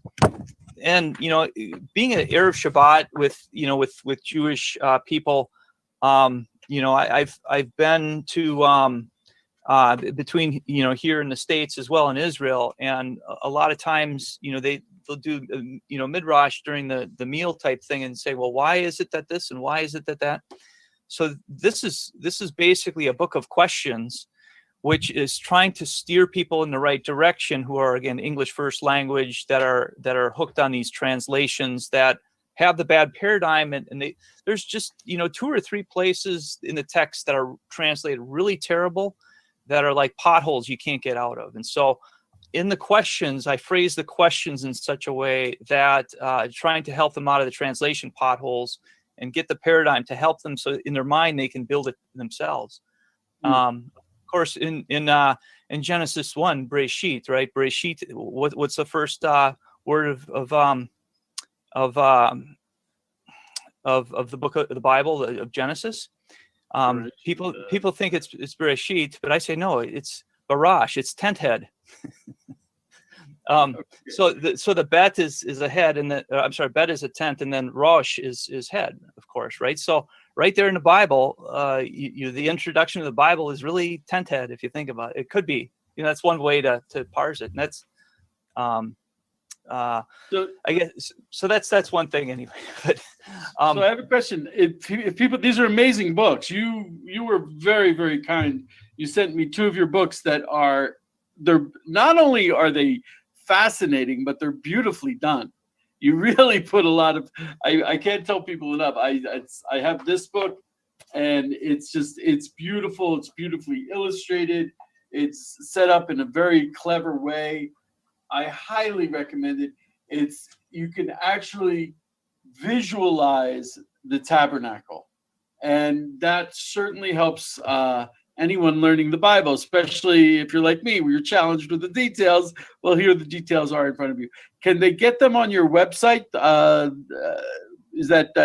and being an Erev Shabbat with Jewish people. I've been to between here in the States as well in Israel, and a lot of times they'll do midrash during the meal type thing and say, well, why is it that this and why is it that? So this is basically a book of questions, which is trying to steer people in the right direction who are, again, English first language, that are hooked on these translations, that have the bad paradigm, and there's just 2 or 3 places in the text that are translated really terrible, that are like potholes you can't get out of. And so in the questions, I phrase the questions in such a way that trying to help them out of the translation potholes and get the paradigm to help them, so in their mind they can build it themselves. Of course, in Genesis 1, Bereshit, right? Bereshit, what's the first word of the book of the Bible, of Genesis? People think it's Bereshit, but I say no, it's Barash. It's tent head. Okay. So the bet is a head, and bet is a tent, and then Rosh is head, of course, right? So right there in the Bible, the introduction of the Bible is really tent head, if you think about it. It could be, that's one way to parse it, and that's I guess so. That's one thing anyway. But so I have a question. If people, these are amazing books. You were very, very kind. You sent me 2 of your books that they're not only are they fascinating, but they're beautifully done. You really put a lot of. I can't tell people enough. I have this book, and it's beautiful. It's beautifully illustrated. It's set up in a very clever way. I highly recommend it. You can actually visualize the tabernacle, and that certainly helps anyone learning the Bible, especially if you're like me, where you're challenged with the details. Well, here the details are in front of you. Can they get them on your website? Is that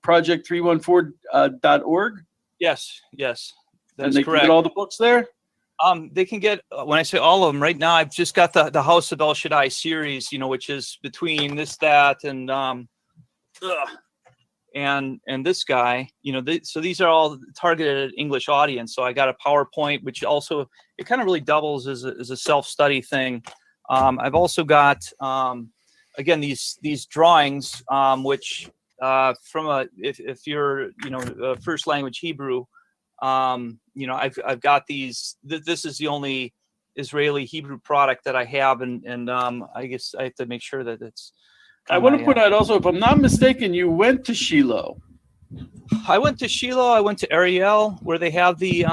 project314.org? Yes, that and is they correct. Can get all the books there? They can get, when I say all of them, right now I've just got the House of El Shaddai series, which is between this, that, and this guy, so these are all targeted at English audience. So I got a PowerPoint, which also, it kind of really doubles as a self-study thing. I've also got, again, these drawings, which if you're, first language Hebrew, I've got these. This is the only Israeli Hebrew product that I have, and I guess I have to make sure that it's. I want to point out also, if I'm not mistaken, you went to Shiloh. I went to Shiloh. I went to Ariel, where they have the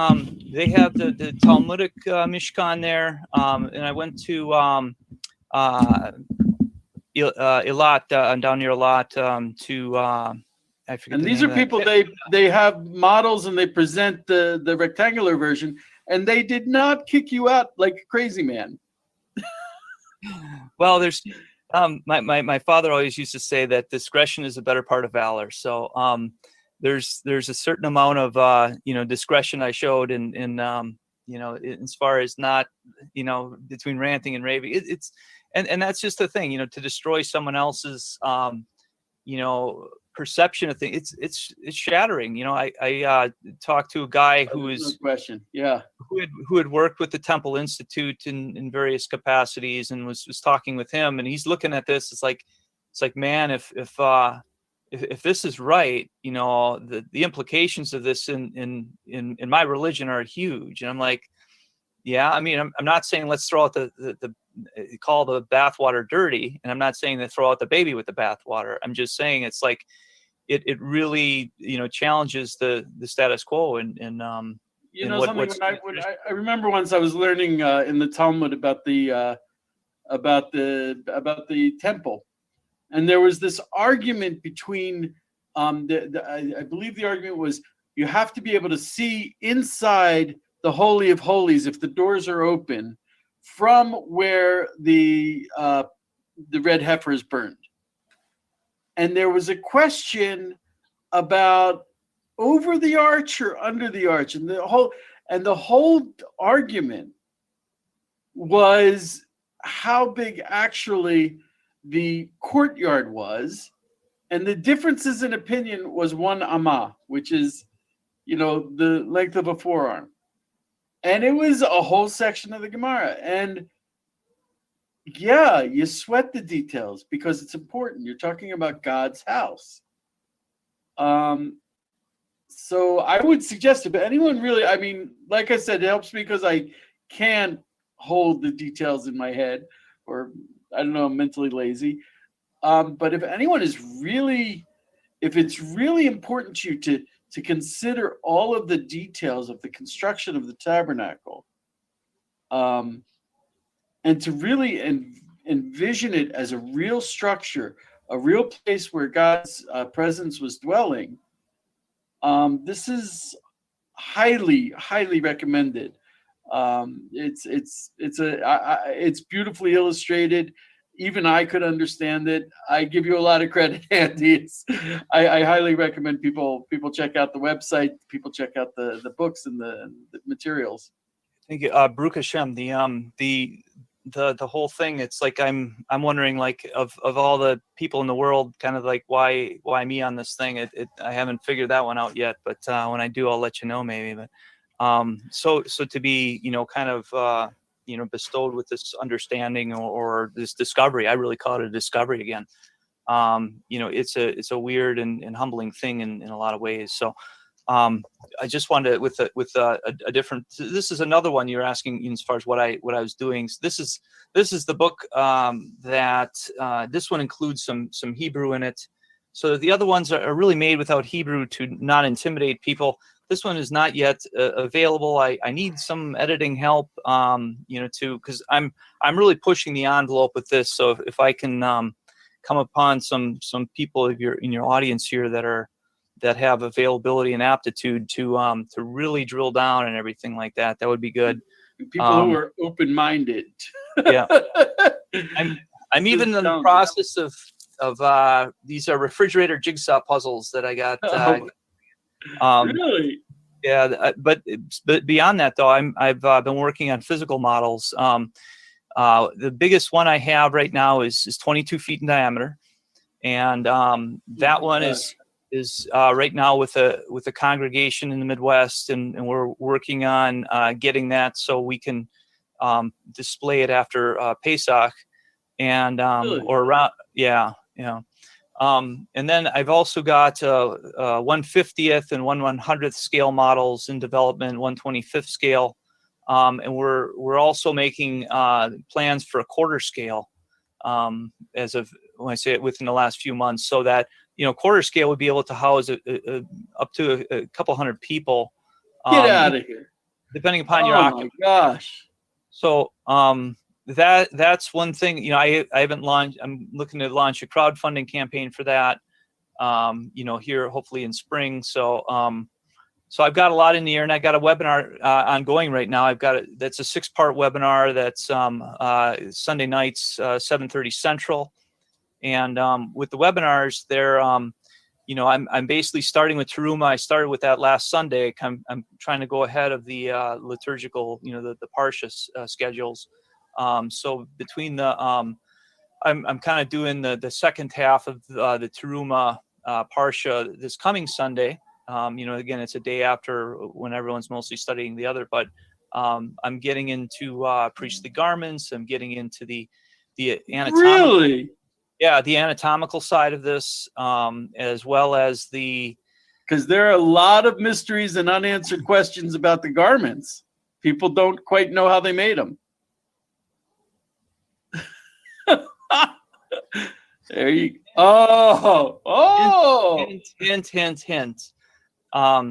Talmudic Mishkan there, and I went to Eilat, down near Eilat, to. I forget. And these are people, they have models and they present the rectangular version, and they did not kick you out like a crazy man. Well, there's my father always used to say that discretion is a better part of valor. So there's a certain amount of discretion I showed in as far as not between ranting and raving. It's and that's just the thing, to destroy someone else's perception of things. It's shattering. I talked to a guy who is who had worked with the Temple Institute in various capacities, and was talking with him, and he's looking at this. It's like, man, if this is right, the implications of this in my religion are huge. And I'm like, yeah, I mean, I'm not saying let's throw out the call the bathwater dirty, and I'm not saying to throw out the baby with the bathwater. I'm just saying it's like it really challenges the status quo and something. When I remember once I was learning in the Talmud about the temple, and there was this argument between I believe the argument was you have to be able to see inside the Holy of Holies if the doors are open from where the red heifer is burned. And there was a question about over the arch or under the arch, and the whole argument was how big actually the courtyard was, and the differences in opinion was 1 amah, which is the length of a forearm. And it was a whole section of the Gemara. And yeah, you sweat the details because it's important. You're talking about God's house. So I would suggest if anyone really, I mean, like I said, it helps me because I can't hold the details in my head, or I don't know, I'm mentally lazy. But if anyone is really, if it's really important to you to consider all of the details of the construction of the tabernacle, and to really envision it as a real structure, a real place where God's presence was dwelling, this is highly, highly recommended. It's beautifully illustrated. Even I could understand it. I give you a lot of credit, Andy. I highly recommend people check out the website. People check out the books and the materials. Thank you, Baruch Hashem. The whole thing. It's like I'm wondering, like, of all the people in the world, kind of like why me on this thing. I haven't figured that one out yet. But when I do, I'll let you know maybe. But so to be kind of bestowed with this understanding or this discovery, I really call it a discovery again. It's a weird and humbling thing in a lot of ways. So I just wanted to, with a different. This is another one you're asking as far as what I was doing. So this is the book that this one includes some Hebrew in it. So the other ones are really made without Hebrew to not intimidate people. This one is not yet available. I need some editing help, because I'm really pushing the envelope with this. So if I can come upon some people in your audience here that are that have availability and aptitude to really drill down and everything like that. That would be good. People who are open-minded. Yeah. I'm even in the process of these are refrigerator jigsaw puzzles that I got. Really? Yeah, but beyond that though, I've been working on physical models. The biggest one I have right now is 22 feet in diameter, and that one is right now with a congregation in the Midwest, and we're working on getting that so we can display it after Pesach, and Really? or around, yeah. And then I've also got 1/50th and 1/100th scale models in development, 1/25th scale, and we're also making plans for a quarter scale as of, when I say it, within the last few months, so that quarter scale would be able to house up to a couple hundred people. Get out of here! Depending upon your occupancy. Oh my gosh! So that's one thing. I haven't launched. I'm looking to launch a crowdfunding campaign for that. Here hopefully in spring. So I've got a lot in the air, and I got a webinar ongoing right now. That's a 6-part webinar that's Sunday nights, 7:30 Central. And with the webinars, they're I'm basically starting with Teruma. I started with that last Sunday. I'm trying to go ahead of the liturgical, the Parsha schedules. So between the I'm kind of doing the second half of the Teruma Parsha this coming Sunday. Again, it's a day after when everyone's mostly studying the other, but I'm getting into priestly garments. I'm getting into the anatomical. Really? Yeah, the anatomical side of this, as well as because there are a lot of mysteries and unanswered questions about the garments. People don't quite know how they made them. There you hint.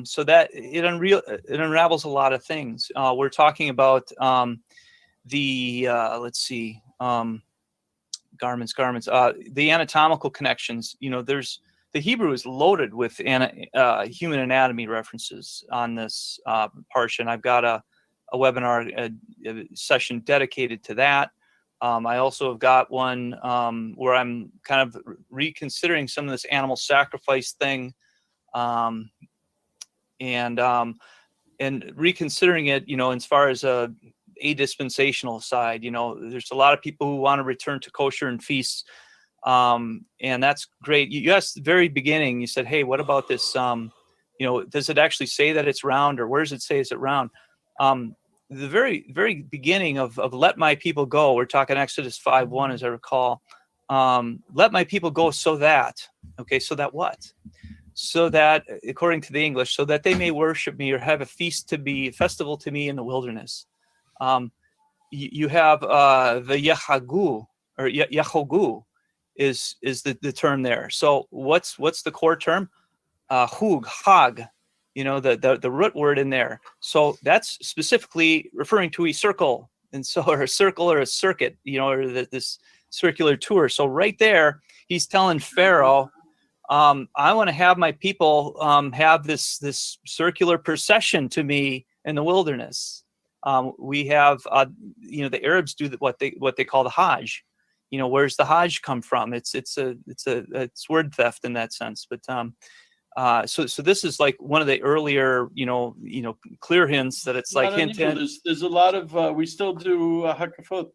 So that it unravels a lot of things. We're talking about let's see, garments, the anatomical connections. There's the Hebrew is loaded with human anatomy references on this parsha, and I've got a webinar a session dedicated to that. I also have got one where I'm kind of reconsidering some of this animal sacrifice thing, and reconsidering it, as far as a dispensational side. There's a lot of people who want to return to kosher and feasts, and that's great. You asked at the very beginning, you said, hey, what about this? Does it actually say that it's round, or where does it say is it round? The very, very beginning of let my people go, we're talking Exodus 5:1, as I recall. Let my people go so that, so that what? So that, according to the English, so that they may worship me or have a festival to me in the wilderness. You have the Yahagu, or Yahogu is the term there. So what's the core term? Hag, the root word in there. So that's specifically referring to a circle, and so, or a circle or a circuit, or this circular tour. So right there, he's telling Pharaoh, I want to have my people have this circular procession to me in the wilderness. We have, the Arabs do what they call the Hajj. Where's the Hajj come from? It's word theft in that sense. But so this is like one of the earlier, clear hints that it's like hint. There's a lot of we still do Hakafot,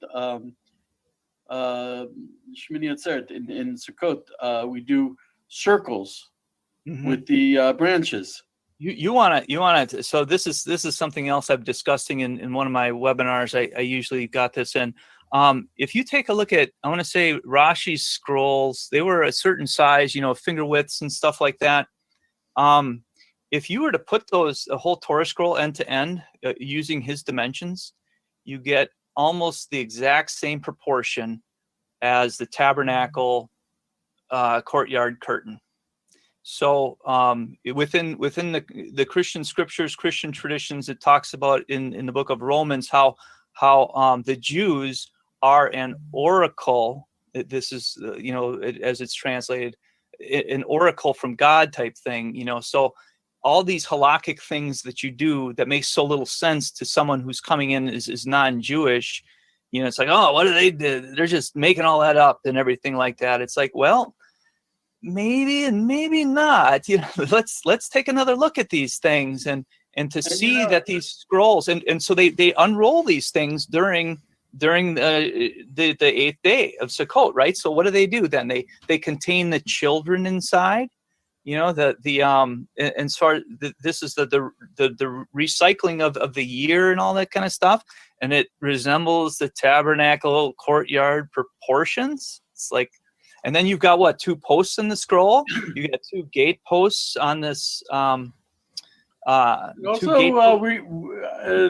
Shmini Atzeret in Sukkot. We do circles with the branches. You want to. So this is something else I'm discussing in one of my webinars. I usually got this in. If you take a look at, I want to say Rashi's scrolls, they were a certain size, finger widths and stuff like that. If you were to put a whole Torah scroll end to end using his dimensions, you get almost the exact same proportion as the tabernacle courtyard curtain. So within the Christian scriptures, Christian traditions, it talks about in the book of Romans how the Jews are an oracle. This is as it's translated, an oracle from God type thing, so all these halakhic things that you do that makes so little sense to someone who's coming in is non-Jewish, it's like, oh, what do they do? They're just making all that up and everything like that. It's like, well, maybe and maybe not. Let's take another look at these things and to see that these scrolls and so they unroll these things during the 8th day of Sukkot, right? So what do? Then they contain the children inside. And as far this is the recycling of the year and all that kind of stuff, and it resembles the tabernacle courtyard proportions. It's like, and then you've got what, 2 posts in the scroll? You got 2 gate posts on this. Also, the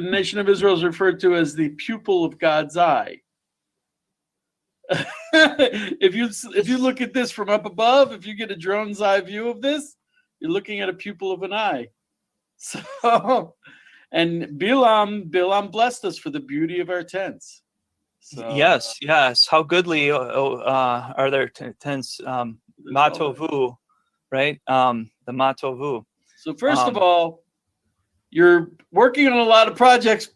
nation of Israel is referred to as the pupil of God's eye. If you look at this from up above, if you get a drone's eye view of this, you're looking at a pupil of an eye. So, and Bilam blessed us for the beauty of our tents. So, yes. How goodly are their tents? Matovu, right? The Matovu. So first of all, you're working on a lot of projects.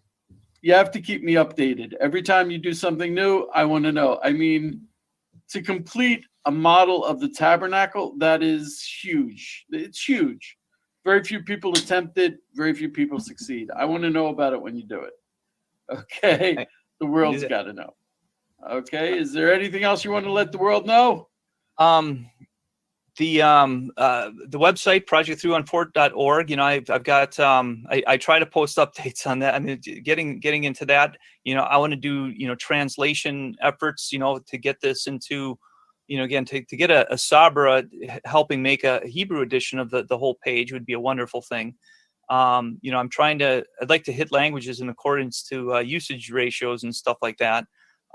You have to keep me updated. Every time you do something new, I want to know. I mean, to complete a model of the tabernacle, that is huge. It's huge. Very few people attempt it. Very few people succeed. I want to know about it when you do it. Okay? The world's got to know. Okay? Is there anything else you want to let the world know? The website project314.org, I've got I try to post updates on that. I mean, getting into that, I want to do translation efforts, to get this into, again, to get a Sabra helping make a Hebrew edition of the whole page would be a wonderful thing. I'd like to hit languages in accordance to usage ratios and stuff like that.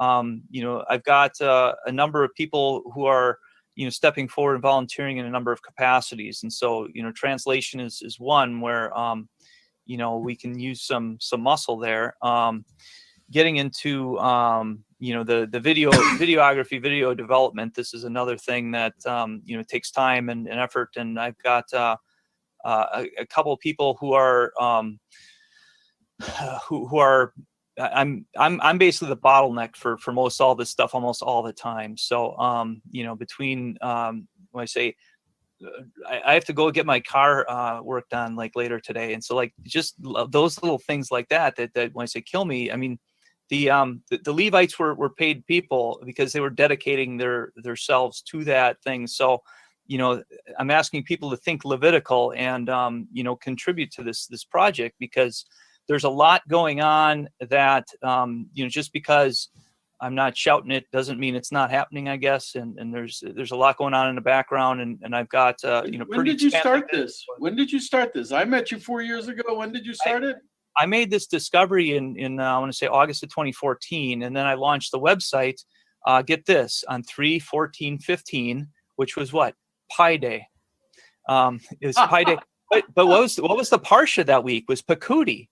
I've got a number of people who are stepping forward and volunteering in a number of capacities. And so, translation is one where, we can use some muscle there. Getting into, the videography, video development. This is another thing that, takes time and effort. And I've got a couple of people who are, I'm basically the bottleneck for most all this stuff almost all the time. So between when I say I have to go get my car worked on like later today, and so like just those little things like that when I say kill me, I mean the Levites were paid people because they were dedicating themselves to that thing. So I'm asking people to think Levitical and contribute to this project, because there's a lot going on that, just because I'm not shouting it doesn't mean it's not happening, I guess. And there's a lot going on in the background, and I've got, when did you start this? When did you start this? I met you 4 years ago. When did you start it? I made this discovery in I want to say August of 2014. And then I launched the website, get this, on 3/14/15, which was what? Pi Day. It was Pi Day. But what was the Parsha that week? Was Pekudi,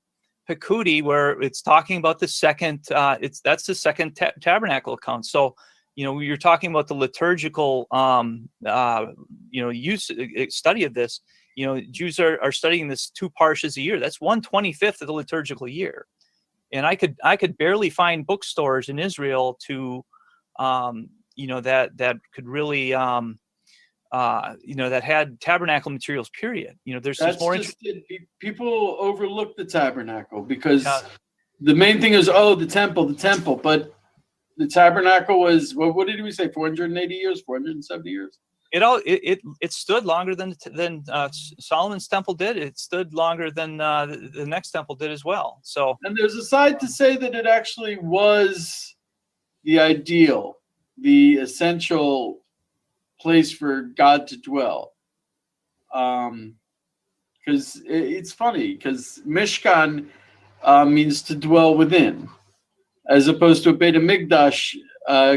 where it's talking about the second. That's the second tabernacle account. So you're talking about the liturgical study of this. Jews are studying this 2 parshas a year. That's 1/25 of the liturgical year, and I could barely find bookstores in Israel to that could really that had tabernacle materials, period. There's just more. People overlook the tabernacle because the main thing is, the temple. But the tabernacle was, what did we say? 480 years, 470 years. It stood longer than Solomon's temple did. It stood longer than the next temple did as well. So, and there's a side to say that it actually was the ideal, the essential place for God to dwell, because it's funny, because Mishkan means to dwell within, as opposed to a Beit HaMikdash.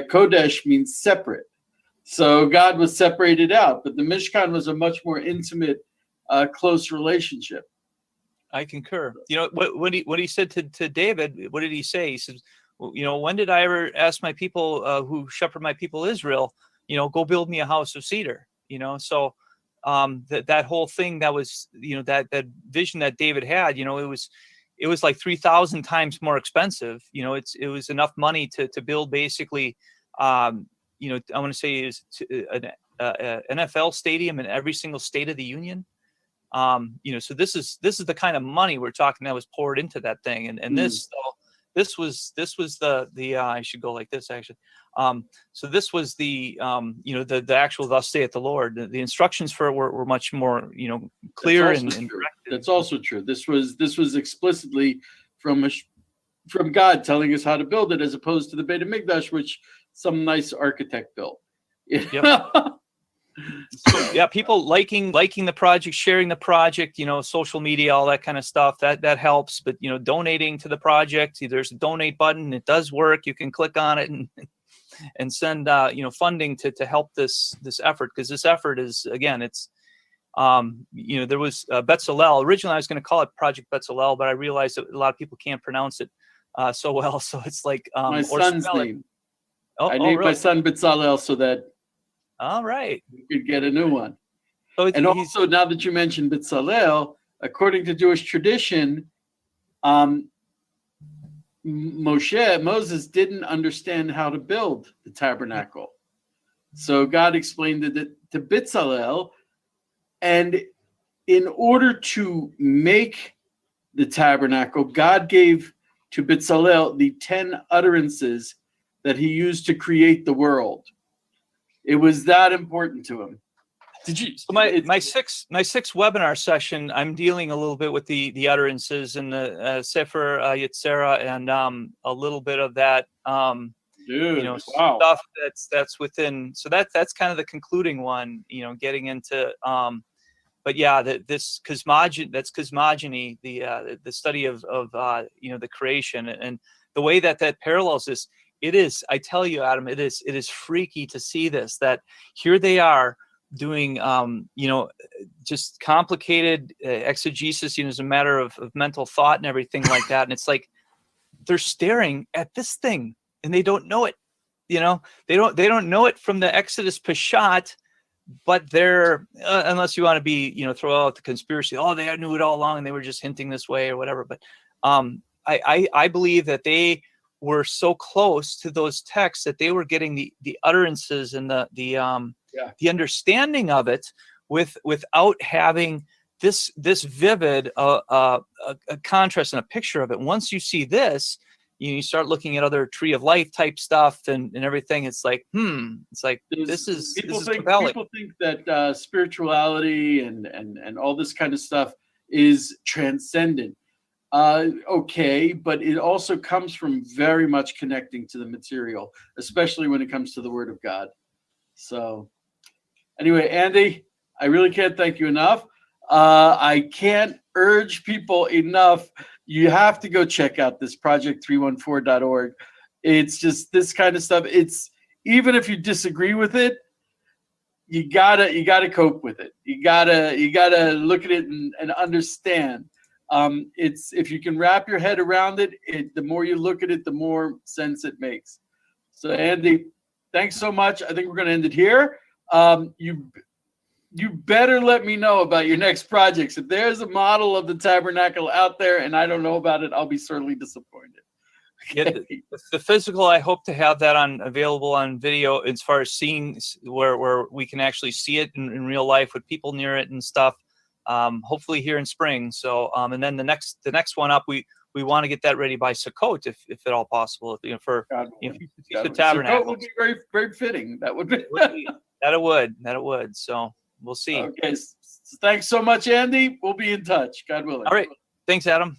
Kodesh means separate, so God was separated out, but the Mishkan was a much more intimate, close relationship. I concur. When he said to David, what did he say? He says, when did I ever ask my people who shepherd my people Israel, go build me a house of cedar? So that whole thing, that was, that vision that David had, it was like 3,000 times more expensive. It was enough money to build basically, I want to say is an NFL stadium in every single state of the union. So this is the kind of money we're talking that was poured into that thing. And this was the I should go like this actually. So this was the the actual "Thus saith the Lord." The instructions for it were much more clear and directed. That's also true. This was explicitly from God telling us how to build it, as opposed to the Beit HaMikdash, which some nice architect built. Yep. So, yeah, people liking the project, sharing the project, social media, all that kind of stuff, that helps. But donating to the project, there's a donate button. It does work. You can click on it and send funding to help this effort, because this effort is, again, it's there was Betzalel. Originally I was going to call it Project Betzalel, but I realized that a lot of people can't pronounce it so well, so it's like my son's name. I named really? my son Betzalel so that all right, we could get a new one. So and also, now that you mentioned Betzalel, according to Jewish tradition, Moses didn't understand how to build the tabernacle. So God explained it to Betzalel, and in order to make the tabernacle, God gave to Betzalel the 10 utterances that he used to create the world. It was that important to him. Did you? So my sixth webinar session, I'm dealing a little bit with the utterances and the Sefer Yetzirah, and a little bit of that stuff that's within. So that's kind of the concluding one. Getting into but yeah, this cosmogony, that's cosmogony, the study of the creation, and the way that parallels this. It is, I tell you, Adam, it is freaky to see this, that here they are doing, just complicated exegesis, as a matter of mental thought and everything like that. And it's like, they're staring at this thing and they don't know it, they don't know it from the Exodus Peshat, but they're, unless you want to be, throw out the conspiracy, they knew it all along and they were just hinting this way or whatever. But I believe that they were so close to those texts that they were getting the utterances and the understanding of it without having this vivid a contrast and a picture of it. Once you see this, you start looking at other Tree of Life type stuff and everything. It's like, this is compelling. People think that spirituality and all this kind of stuff is transcendent. Okay, but it also comes from very much connecting to the material, especially when it comes to the Word of God. So anyway, Andy, I really can't thank you enough. I can't urge people enough. You have to go check out this project314.org. It's just this kind of stuff. It's, even if you disagree with it, you gotta cope with it. You gotta look at it and understand. It's, if you can wrap your head around it, the more you look at it, the more sense it makes. So Andy, thanks so much. I think we're going to end it here. You better let me know about your next projects. If there's a model of the tabernacle out there and I don't know about it, I'll be sorely disappointed. Okay. Yeah, the physical, I hope to have that available on video, as far as seeing where we can actually see it in real life with people near it and stuff. Hopefully here in spring. So and then the next one up, we want to get that ready by Sukkot, if at all possible. For the tabernacle, Sukkot would be very, very fitting. That would be. that it would. So we'll see. Okay. Thanks so much, Andy. We'll be in touch. God willing. All right. Thanks, Adam.